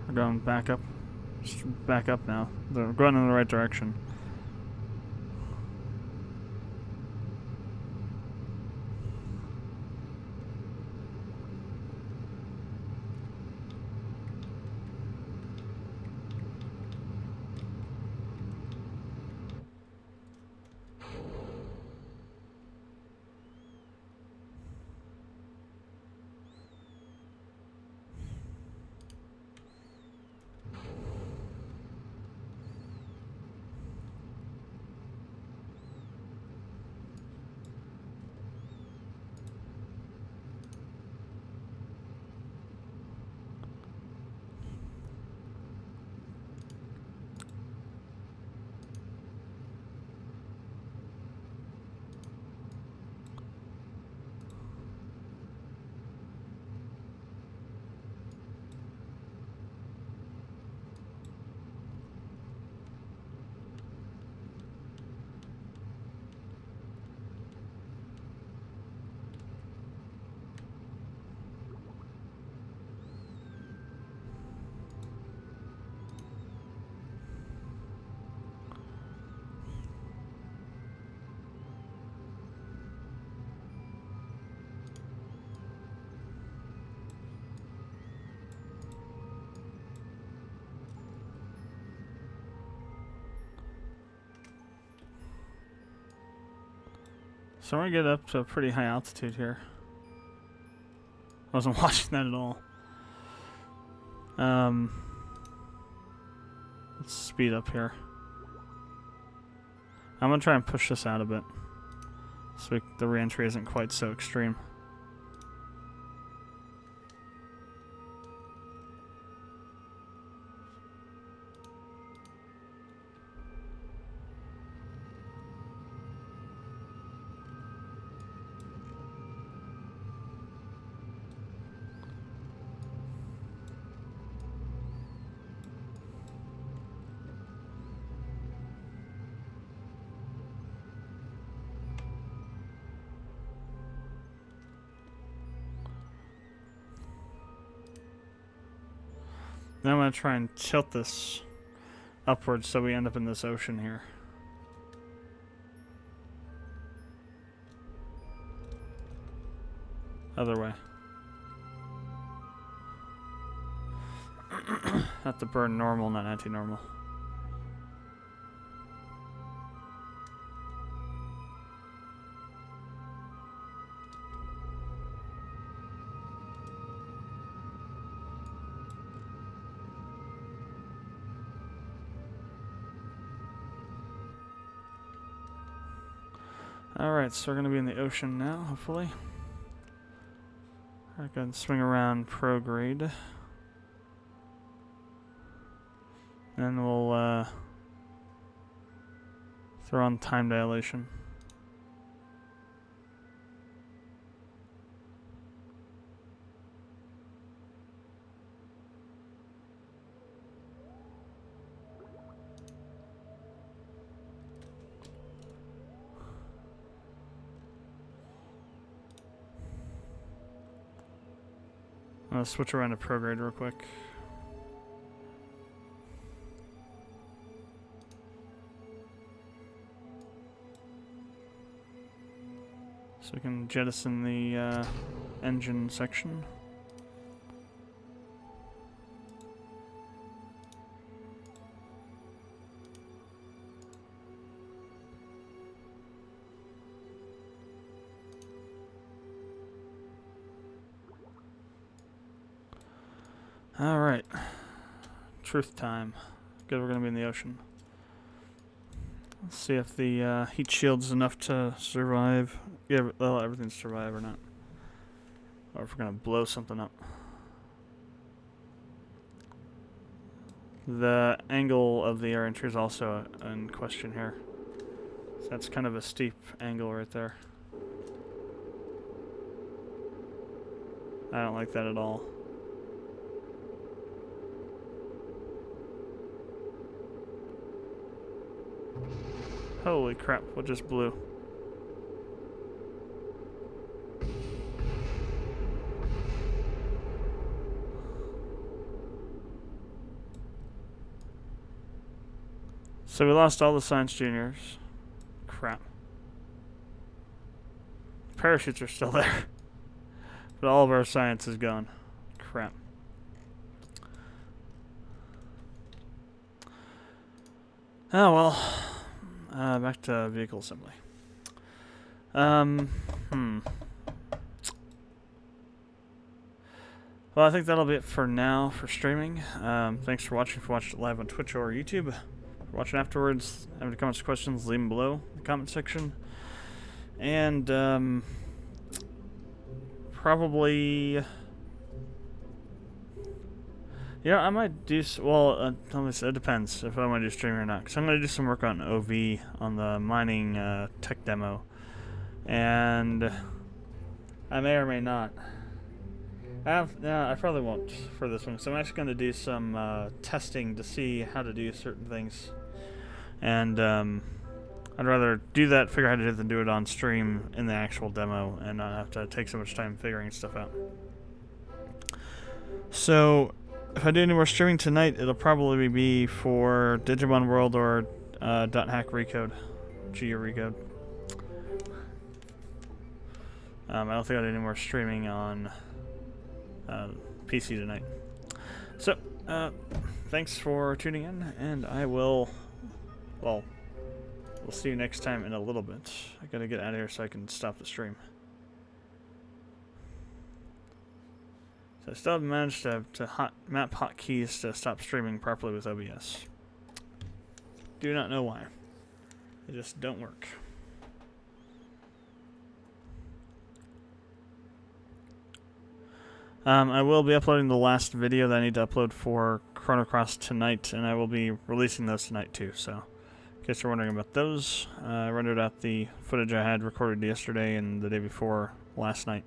[SPEAKER 1] We're going back up. Just back up now. We're going in the right direction. So we're gonna get up to a pretty high altitude here. I wasn't watching that at all. Let's speed up here. I'm gonna try and push this out a bit, so the re-entry isn't quite so extreme. Then I'm going to try and tilt this upwards so we end up in this ocean here. Other way. Have to burn normal, not anti-normal. Alright, so we're going to be in the ocean now, hopefully. Alright, go ahead and swing around prograde. And we'll throw on time dilation. I'll switch around to prograde real quick. So we can jettison the engine section. Alright. Truth time. Good, we're going to be in the ocean. Let's see if the heat shield's enough to survive. Yeah, well, everything survive or not. Or if we're going to blow something up. The angle of the air entry is also in question here. So that's kind of a steep angle right there. I don't like that at all. Holy crap, what just blew? So we lost all the science juniors. Crap. Parachutes are still there. But all of our science is gone. Crap. Oh well. Back to vehicle assembly. Well, I think that'll be it for now for streaming. Thanks for watching. If you watched it live on Twitch or YouTube, for watching afterwards, have any comments or questions, leave them below in the comment section. And probably, yeah, I might do. Well, it depends if I want to do streaming or not. Because I'm going to do some work on OV on the mining tech demo, and I may or may not. I probably won't for this one. So I'm actually going to do some testing to see how to do certain things, and I'd rather do that, figure out how to do it, than do it on stream in the actual demo, and not have to take so much time figuring stuff out. So if I do any more streaming tonight, it'll probably be for Digimon World or .hack Recode, Geo Recode. I don't think I'll do any more streaming on PC tonight. So, thanks for tuning in, and I will, well, we'll see you next time in a little bit. I gotta get out of here so I can stop the stream. So I still haven't managed to map hotkeys to stop streaming properly with OBS. Do not know why. They just don't work. I will be uploading the last video that I need to upload for Chrono Cross tonight, and I will be releasing those tonight too, so in case you're wondering about those, I rendered out the footage I had recorded yesterday and the day before last night.